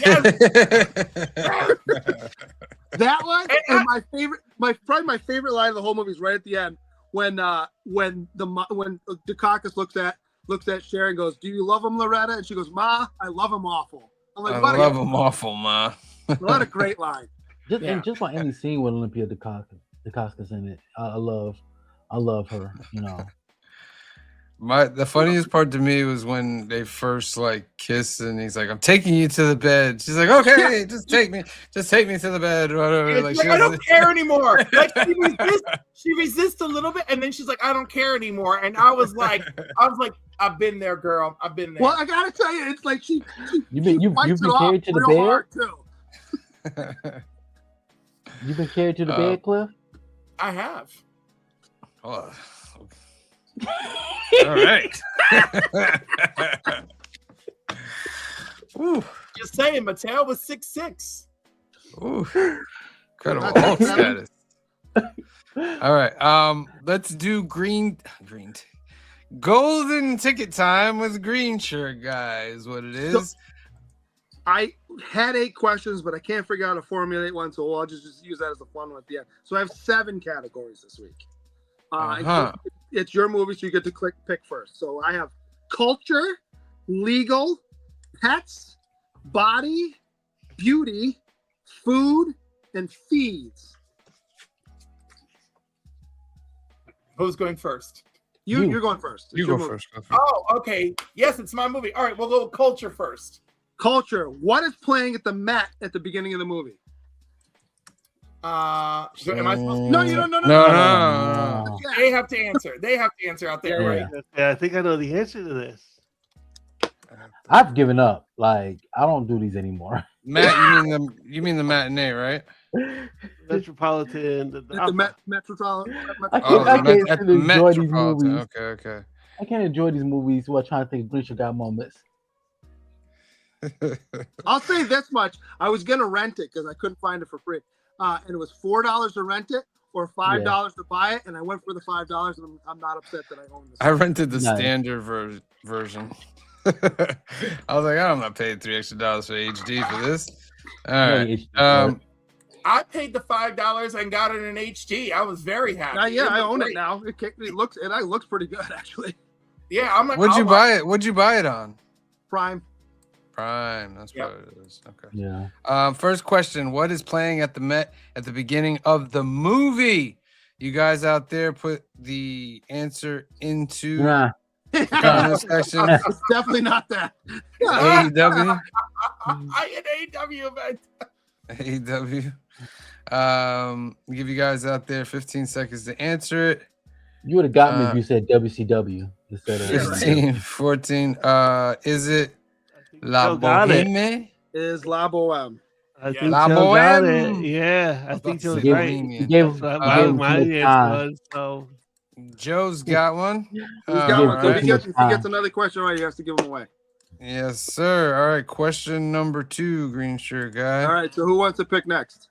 That one and probably my favorite line of the whole movie is right at the end when Dukakis looks at Sharon and goes, "Do you love him, Loretta?" And she goes, "Ma, I love him awful." I'm like, I love him awful, ma. What a great line. Just about any scene with Olympia Dukakis in it, I love her. You know. The funniest part to me was when they first like kiss and he's like, "I'm taking you to the bed." She's like, "Okay, just take me to the bed." Whatever. Like, I don't care anymore. Like she resists a little bit, and then she's like, "I don't care anymore." And I was like, "I've been there, girl. I've been there." Well, I gotta tell you, it's like she You've been carried to the real bed. hard, too. You've been carried to the bed, Cliff. I have. Oh. All right. Ooh, just saying, Mattel was 6'6". Ooh, incredible Hulk status. All right, let's do golden ticket time with Green Shirt Guy is what it is. So, I had 8 questions, but I can't figure out how to formulate one, so I'll just use that as a fun one at the end. So I have 7 categories this week. It's your movie, so you get to pick first. So I have culture, legal, pets, body, beauty, food, and feeds. Who's going first? You're going first. It's You your go movie. first. Oh, okay. Yes, it's my movie. All right, we'll go with culture first. Culture. What is playing at the Met at the beginning of the movie? Am I supposed to? No, you don't. No. They have to answer. They have to answer out there, Yeah. right? Yeah, I think I know the answer to this. I've given up. Like I don't do these anymore. Matt, you mean the matinee, right? Metropolitan. The Metropolitan. I Oh, can't at sit the and enjoy these Metropolitan. movies. Okay. I can't enjoy these movies while trying to think Green Shirt Guy moments. I'll say this much: I was gonna rent it because I couldn't find it for free, and it was $4 to rent it or $5 to buy it, and I went for the $5, and I'm not upset that I own this. I rented the Nice. standard version. I was like, I'm not paying $3 extra for HD for this. All right. I paid the $5 and got it in HD. I was very happy. Yeah, I own it now. It looks pretty good actually. Yeah, I'm like, What'd you buy it? What'd you buy it on? Prime. That's what it is. Okay. Yeah. First question: what is playing at the Met at the beginning of the movie? You guys out there, put the answer into the comment section. It's definitely not that. AEW. An AEW event. AEW. Give you guys out there 15 seconds to answer it. You would have got me if you said WCW instead of 15, 14. Is it La Joe got it. Boheme? Is La Boheme. I think La Joe got Boheme. it. Yeah, I think Joe's He right. gave- gave That's what him my too much answer time. was. So Joe's got one. He's got All one. So right. if he gets another question right, he has to give him away. Yes, sir. All right. Question number 2, green shirt guy. All right. So who wants to pick next?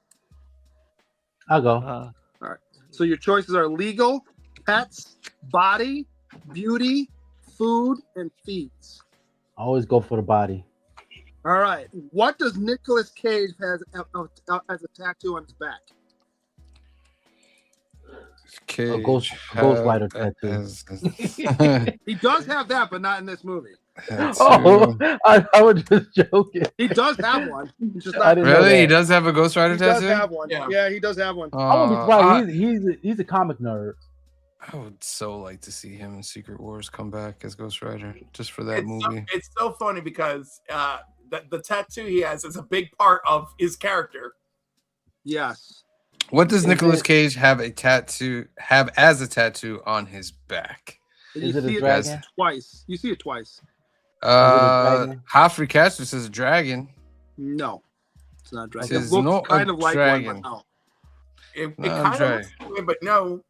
I'll go. All right. So your choices are legal, pets, body, beauty, food, and feeds. I always go for the body. All right. What does Nicolas Cage has as a tattoo on his back? Cage Ghost Rider tattoo. He does have that, but not in this movie. Oh, I was just joking. He does have one. He's just I not, didn't know Really? that. He does have a Ghost Rider he does tattoo? have one. Yeah. Yeah, he does have one. I wouldn't be surprised. He's a comic nerd. I would so like to see him in Secret Wars come back as Ghost Rider just for that movie. It's so funny because the tattoo he has is a big part of his character. Yes. What does Is Nicolas it- Cage have as a tattoo on his back? And Is you it a see dragon? twice. You see it twice. dragon? Halfrey Castro says dragon. No, it's not a dragon. It It is looks not a kind of like dragon. one, but no. It No, kind of Dre. looks that way, but no.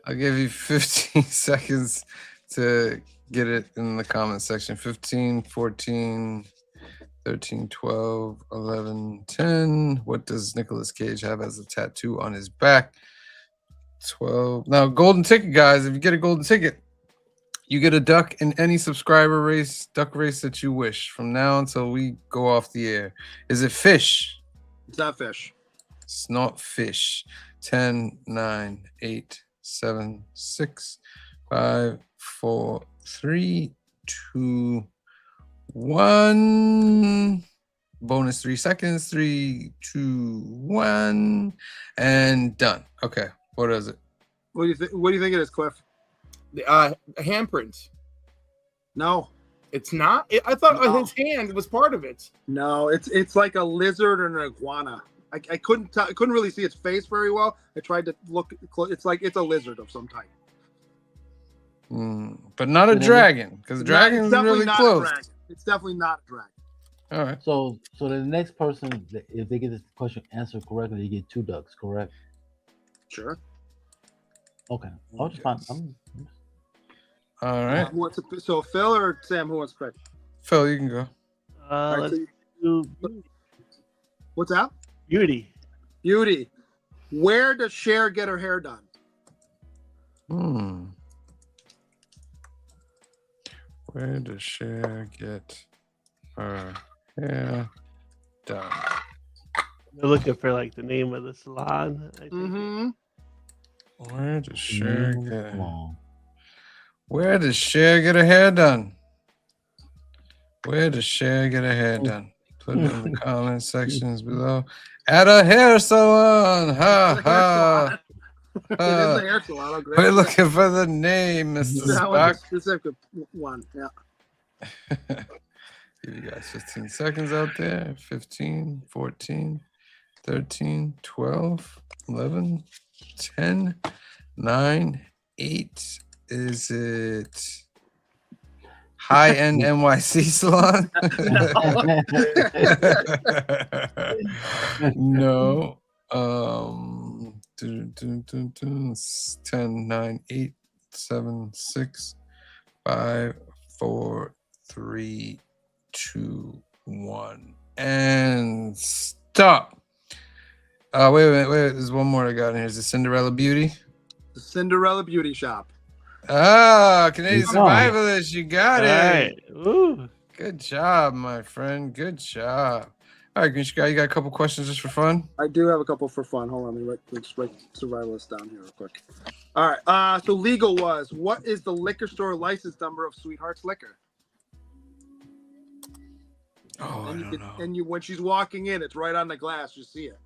I'll give you 15 seconds to get it in the comment section. 15, 14, 13, 12, 11, 10. What does Nicolas Cage have as a tattoo on his back? 12. Now, golden ticket, guys. If you get a golden ticket, you get a duck in any subscriber race, duck race that you wish from now until we go off the air. Is it fish? It's not fish. It's not fish. 10, 9, 8, 7, 6, 5, 4, 3, 2, 1. Bonus 3 seconds. 3, 2, 1. And done. Okay. What is it? What do you think? What do you think it is, Cliff? Handprints. No, It's not. I thought No. his hand was part of it. no. It's like a lizard or an iguana. I couldn't tell. I couldn't really see its face very well. I tried to look. It's like it's a lizard of some type. But not a dragon, because It's dragon's definitely really not close. a dragon. It's definitely not a dragon. All right. So the next person, if they get this question answered correctly, they get 2 ducks. Correct? Sure. Okay. I'll just find. All right. Who wants to, so Phil or Sam? Who wants to pick? Phil, you can go. All right, let's so do what's that? beauty. Beauty. Where does Cher get her hair done? Where does Cher get her hair done? They're looking for like the name of the salon. I think. Mm-hmm. Where does Cher get? Come on. Where does Cher get her hair done? Where does Cher get her hair done? Put it in the comment sections below. At a hair salon. Ha ha. It is a hair salon. Oh, great. We're looking for the name, Mr. That one's a Spock. specific one. Yeah. Give you guys 15 seconds out there. 15, 14, 13, 12, 11, 10, 9, 8. Is it high-end NYC salon? No. 10, 9, 8, 7, 6, 5, 4, 3, 2, 1. And stop. Wait. There's one more I got in here. Is it Cinderella Beauty? The Cinderella Beauty Shop. Canadian Good Survivalist. You got All it. right. Ooh. Good job, my friend. Good job. All right, Green Guy, you got a couple questions just for fun? I do have a couple for fun. Hold on, let me just write survivalist down here real quick. All right. So legal was, what is the liquor store license number of Sweetheart's Liquor? Oh, And I don't know. And when she's walking in, it's right on the glass. You see it.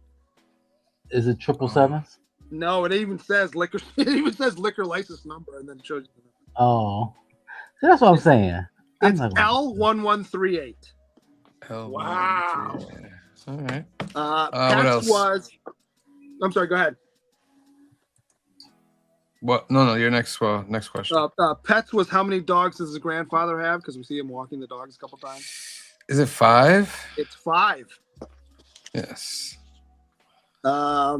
Is it 777? No, it even says liquor. It even says liquor license number, and then it shows you. Oh, so that's what I'm saying. It's L1138. Wow. All right. What else? I'm sorry. Go ahead. What? No. Your next question. Pets was, how many dogs does his grandfather have? Because we see him walking the dogs a couple times. Is it 5? It's 5. Yes. I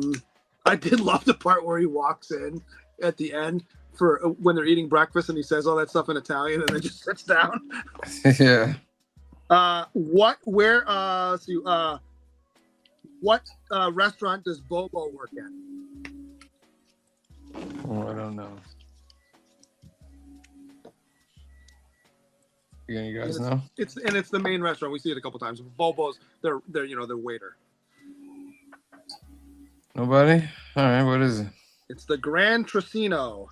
did love the part where he walks in at the end for when they're eating breakfast and he says all that stuff in Italian and then just sits down. Yeah. What restaurant does Bobo work at? Oh, I don't know. You guys know? It's the main restaurant. We see it a couple times. Bobo's they're waiter. Nobody? All right, what is it? It's the Grand Tricino.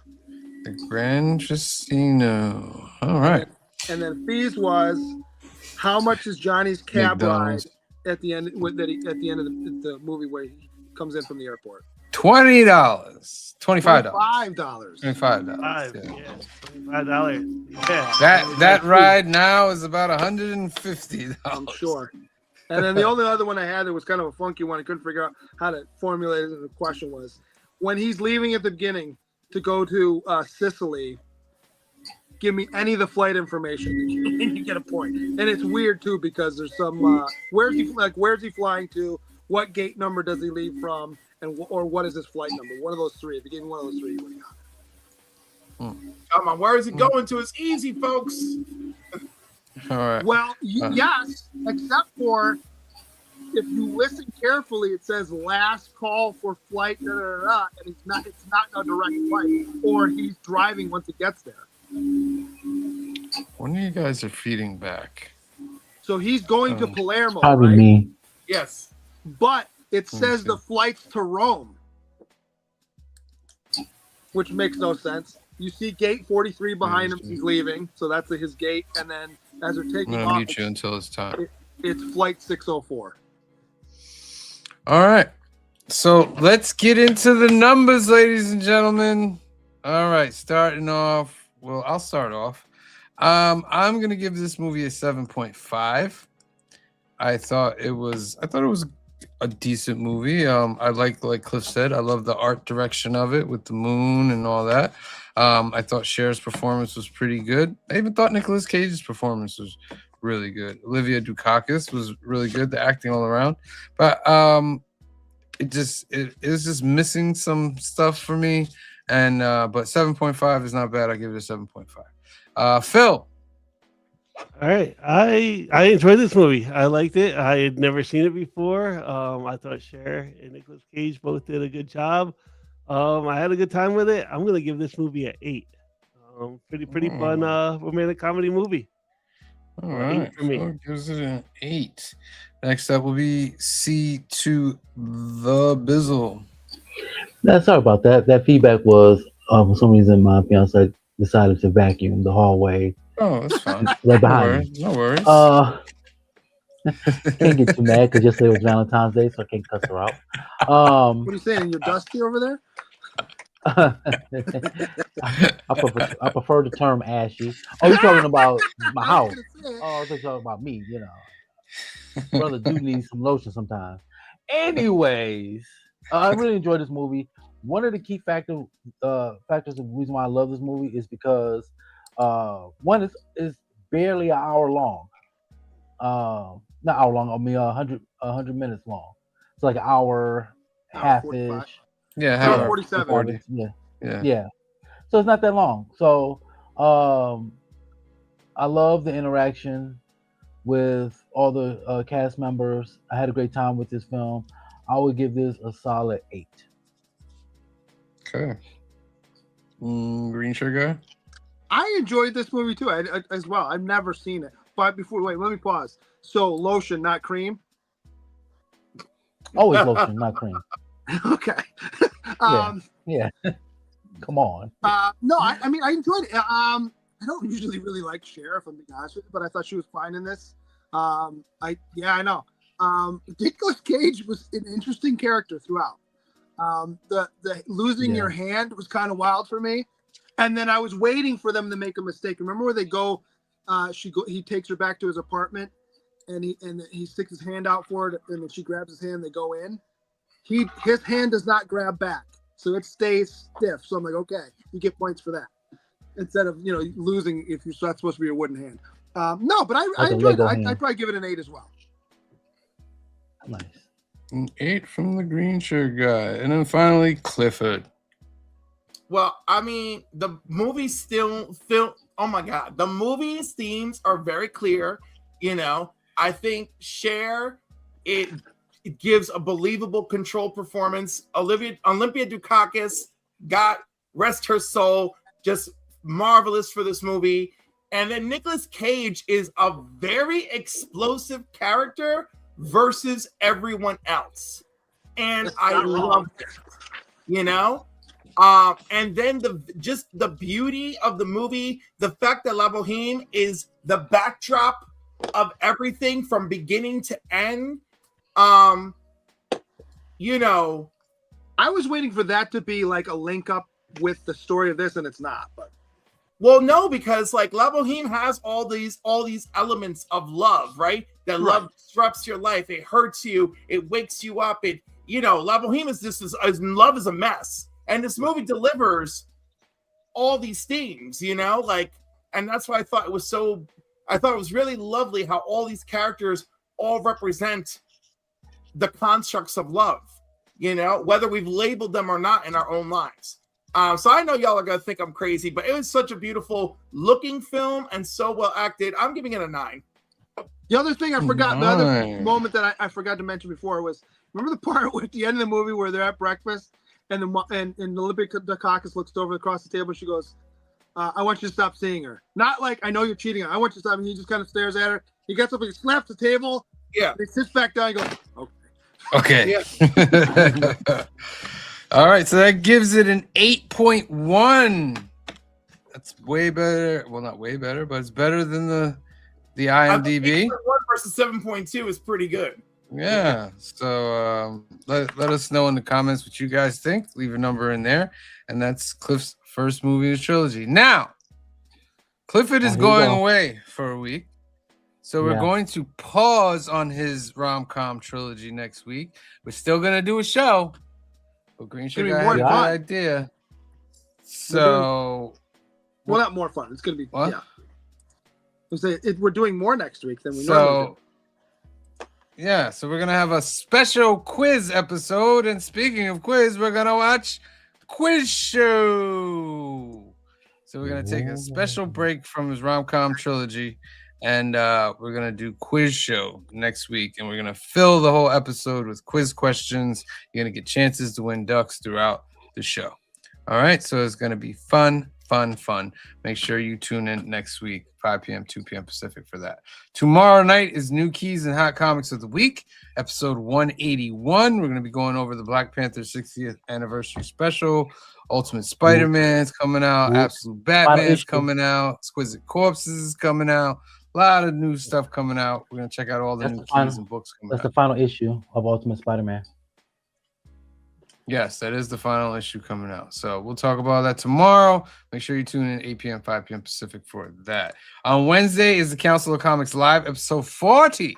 The Grand Tricino. All right. And then fees was, how much is Johnny's cab McDonald's. ride at the end of the movie where he comes in from the airport? $20. $25. $25. $25. Yeah. That ride now is about $150. I'm sure. And then the only other one I had that was kind of a funky one, I couldn't figure out how to formulate it. The question was, when he's leaving at the beginning to go to Sicily, give me any of the flight information and you get a point. And it's weird too because there's some where's he flying to, what gate number does he leave from, and what is his flight number? One of those three. If you gave me one of those three, you would have got it. Come on, where is he going to? It's easy, folks. All right. Well, yes, except for if you listen carefully, it says last call for flight, and it's not a direct flight, or he's driving once it gets there. When you guys are feeding back? So he's going to Palermo, Probably right? me. Yes. But it says the flight's to Rome, which makes no sense. You see gate 43 behind him. He's leaving, so that's his gate. And then as they're taking I'm off, gonna mute you until it's time. It's flight 604. All right. So let's get into the numbers, ladies and gentlemen. All right, starting off. Well, I'll start off. I'm gonna give this movie a 7.5. I thought it was a decent movie. I like Cliff said, I love the art direction of it with the moon and all that. I thought Cher's performance was pretty good. I even thought Nicolas Cage's performance was really good. Olivia Dukakis was really good. The acting all around, but it was just missing some stuff for me. And but 7.5 is not bad. I give it a 7.5. Phil. All right, I enjoyed this movie. I liked it. I had never seen it before. I thought Cher and Nicolas Cage both did a good job. I had a good time with it. I'm gonna give this movie an 8. Pretty fun romantic comedy movie. All right, for me. So gives it an 8. Next up will be C2 The Bizzle. Sorry about that. That feedback was for some reason my fiance decided to vacuum the hallway. Oh, that's fine. Right behind me. No worries. Can't get too mad because yesterday was Valentine's Day, so I can't cuss her out. What are you saying? You're dusty over there? I prefer the term ashy. Oh, you're talking about my house. Oh, you're talking about me, Brother do need some lotion sometimes. Anyways, I really enjoyed this movie. One of the key factors of the reason why I love this movie is because one is barely an hour long. Not hour long, I mean 100 minutes long. It's like an hour, half-ish. Yeah, how 47. 40. Yeah. So it's not that long. So I love the interaction with all the cast members. I had a great time with this film. I would give this a solid 8. Okay. Green Sugar. I enjoyed this movie too, as well. I've never seen it. But let me pause. So lotion, not cream. Always lotion, not cream. Okay. Yeah. Come on. No, I mean I enjoyed it. I don't usually really like Cher, if I'm being honest with you, but I thought she was fine in this. I know. Nicolas Cage was an interesting character throughout. The losing your hand was kind of wild for me, and then I was waiting for them to make a mistake. Remember where they go? He takes her back to his apartment, and he sticks his hand out for it, and then she grabs his hand. They go in. His hand does not grab back, so it stays stiff. So I'm like, okay, you get points for that instead of losing if you're not supposed to be a wooden hand. No, but I enjoyed it. I'd probably give it an 8 as well. Nice. An 8 from the green shirt guy. And then finally, Clifford. Well, I mean, the movie still oh my God. The movie's themes are very clear. I think Cher, it gives a believable control performance. Olympia Dukakis got, rest her soul, just marvelous for this movie. And then Nicolas Cage is a very explosive character versus everyone else. And I love it, and then the beauty of the movie, the fact that La Boheme is the backdrop of everything from beginning to end. I was waiting for that to be like a link up with the story of this, and it's not. But well, no, because like La Boheme has all these elements of love, right? That love disrupts your life, it hurts you, it wakes you up. La Boheme is just as love is a mess, and this movie delivers all these themes, and that's why I thought it was really lovely how all these characters all represent the constructs of love, whether we've labeled them or not in our own lives. So I know y'all are going to think I'm crazy, but it was such a beautiful looking film and so well acted. I'm giving it a 9. The other thing I forgot, the other moment that I forgot to mention before was, remember the part at the end of the movie where they're at breakfast and Olympia Dukakis looks over across the table and she goes, I want you to stop seeing her. Not like, I know you're cheating on her. I want you to stop. And he just kind of stares at her. He gets up and he slaps the table. Yeah. And he sits back down and goes, okay. Yeah. All right, so that gives it an 8.1. That's way better. Well, not way better, but it's better than the IMDb. 8.1 versus 7.2 is pretty good. Yeah. So let us know in the comments what you guys think. Leave a number in there. And that's Cliff's first movie of the trilogy. Now, Clifford is going away for a week. So we're going to pause on his rom com trilogy next week. We're still going to do a show. But Green Sugar had a good idea. So, well, not more fun. It's going to be, we're doing more next week than we normally do. Yeah, so we're going to have a special quiz episode. And speaking of quiz, we're going to watch Quiz Show. So we're going to take a special break from his rom-com trilogy. And we're going to do Quiz Show next week. And we're going to fill the whole episode with quiz questions. You're going to get chances to win ducks throughout the show. All right. So it's going to be fun. Make sure you tune in next week, 5 p.m., 2 p.m. Pacific for that. Tomorrow night is New Keys and Hot Comics of the Week, episode 181. We're going to be going over the Black Panther 60th anniversary special. Ultimate Spider-Man's coming out. Absolute Batman's coming out. Exquisite Corpses is coming out. A lot of new stuff coming out. We're going to check out all the new keys and books coming out. That's the final issue of Ultimate Spider-Man. Yes, that is the final issue coming out. So we'll talk about that tomorrow. Make sure you tune in 8 p.m., 5 p.m. Pacific for that. On Wednesday is the Council of Comics Live, episode 40.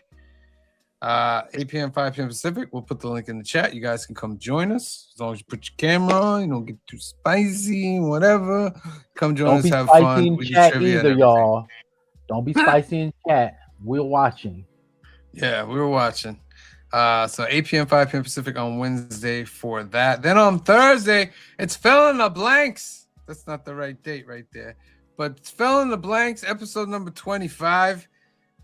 8 p.m., 5 p.m. Pacific. We'll put the link in the chat. You guys can come join us. As long as you put your camera on, you don't get too spicy, whatever. Come join us, have fun. We do trivia either, y'all. Don't be spicy in chat. We're watching. Yeah, we were watching. So 8 p.m., 5 p.m. Pacific on Wednesday for that. Then on Thursday, it's Fill in the Blanks. That's not the right date right there. But it's Fill in the Blanks, episode number 25.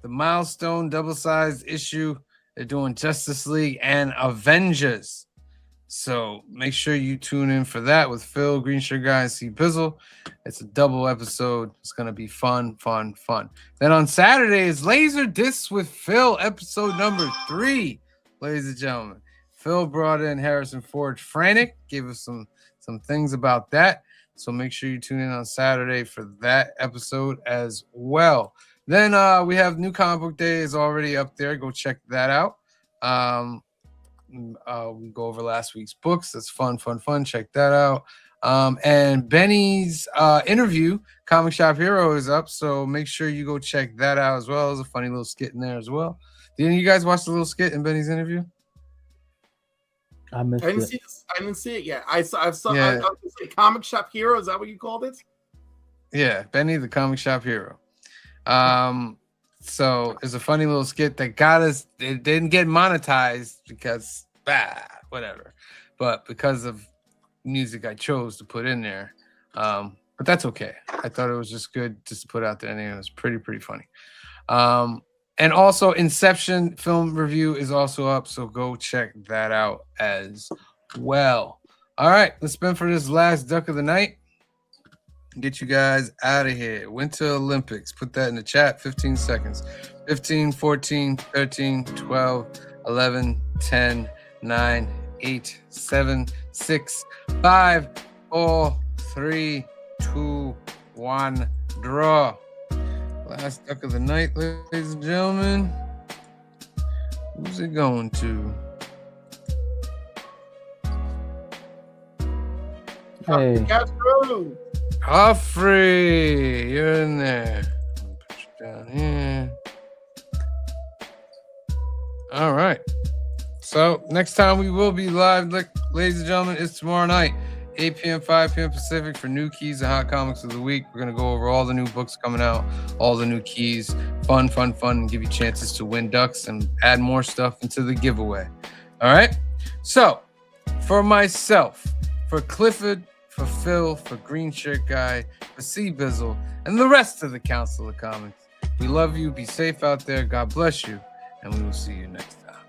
The milestone double-sized issue. They're doing Justice League and Avengers. So make sure you tune in for that with Phil, Green Sugar Guy, and C Pizzle. It's a double episode. It's going to be fun. Then on Saturday is Laser Discs with Phil, episode number 3. Ladies and gentlemen, Phil brought in Harrison Ford Frantic, gave us some things about that. So make sure you tune in on Saturday for that episode as well. Then we have New Comic Book Day is already up there. Go check that out. We go over last week's books. That's fun. Check that out. And Benny's interview, Comic Shop Hero, is up. So make sure you go check that out as well. There's a funny little skit in there as well. Didn't you guys watch the little skit in Benny's interview? I didn't see it yet. I saw yeah. I was gonna say Comic Shop Hero. Is that what you called it? Yeah, Benny the Comic Shop Hero. So it's a funny little skit that got us. It didn't get monetized because whatever, but because of music I chose to put in there. But that's okay. I thought it was just good just to put out there, and it was pretty funny. And also Inception film review is also up, so go check that out as well. All right, let's spin for this last duck of the night. Get you guys out of here. Winter Olympics. Put that in the chat. 15 seconds. 15, 14, 13, 12, 11, 10, 9, 8, 7, 6, 5, 4, 3, 2, 1. Draw. Last duck of the night, ladies and gentlemen. Who's it going to? Hey. Humphrey, you're in there. Put you down here. All right. So next time we will be live, ladies and gentlemen, is tomorrow night, 8 p.m., 5 p.m. Pacific for new keys and hot comics of the week. We're going to go over all the new books coming out, all the new keys, fun, and give you chances to win ducks and add more stuff into the giveaway. All right. So for myself, for Clifford, for Phil, for Green Shirt Guy, for C Bizzle, and the rest of the Council of Comics, we love you. Be safe out there. God bless you. And we will see you next time.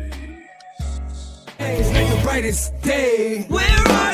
Peace. It's the brightest day. Where are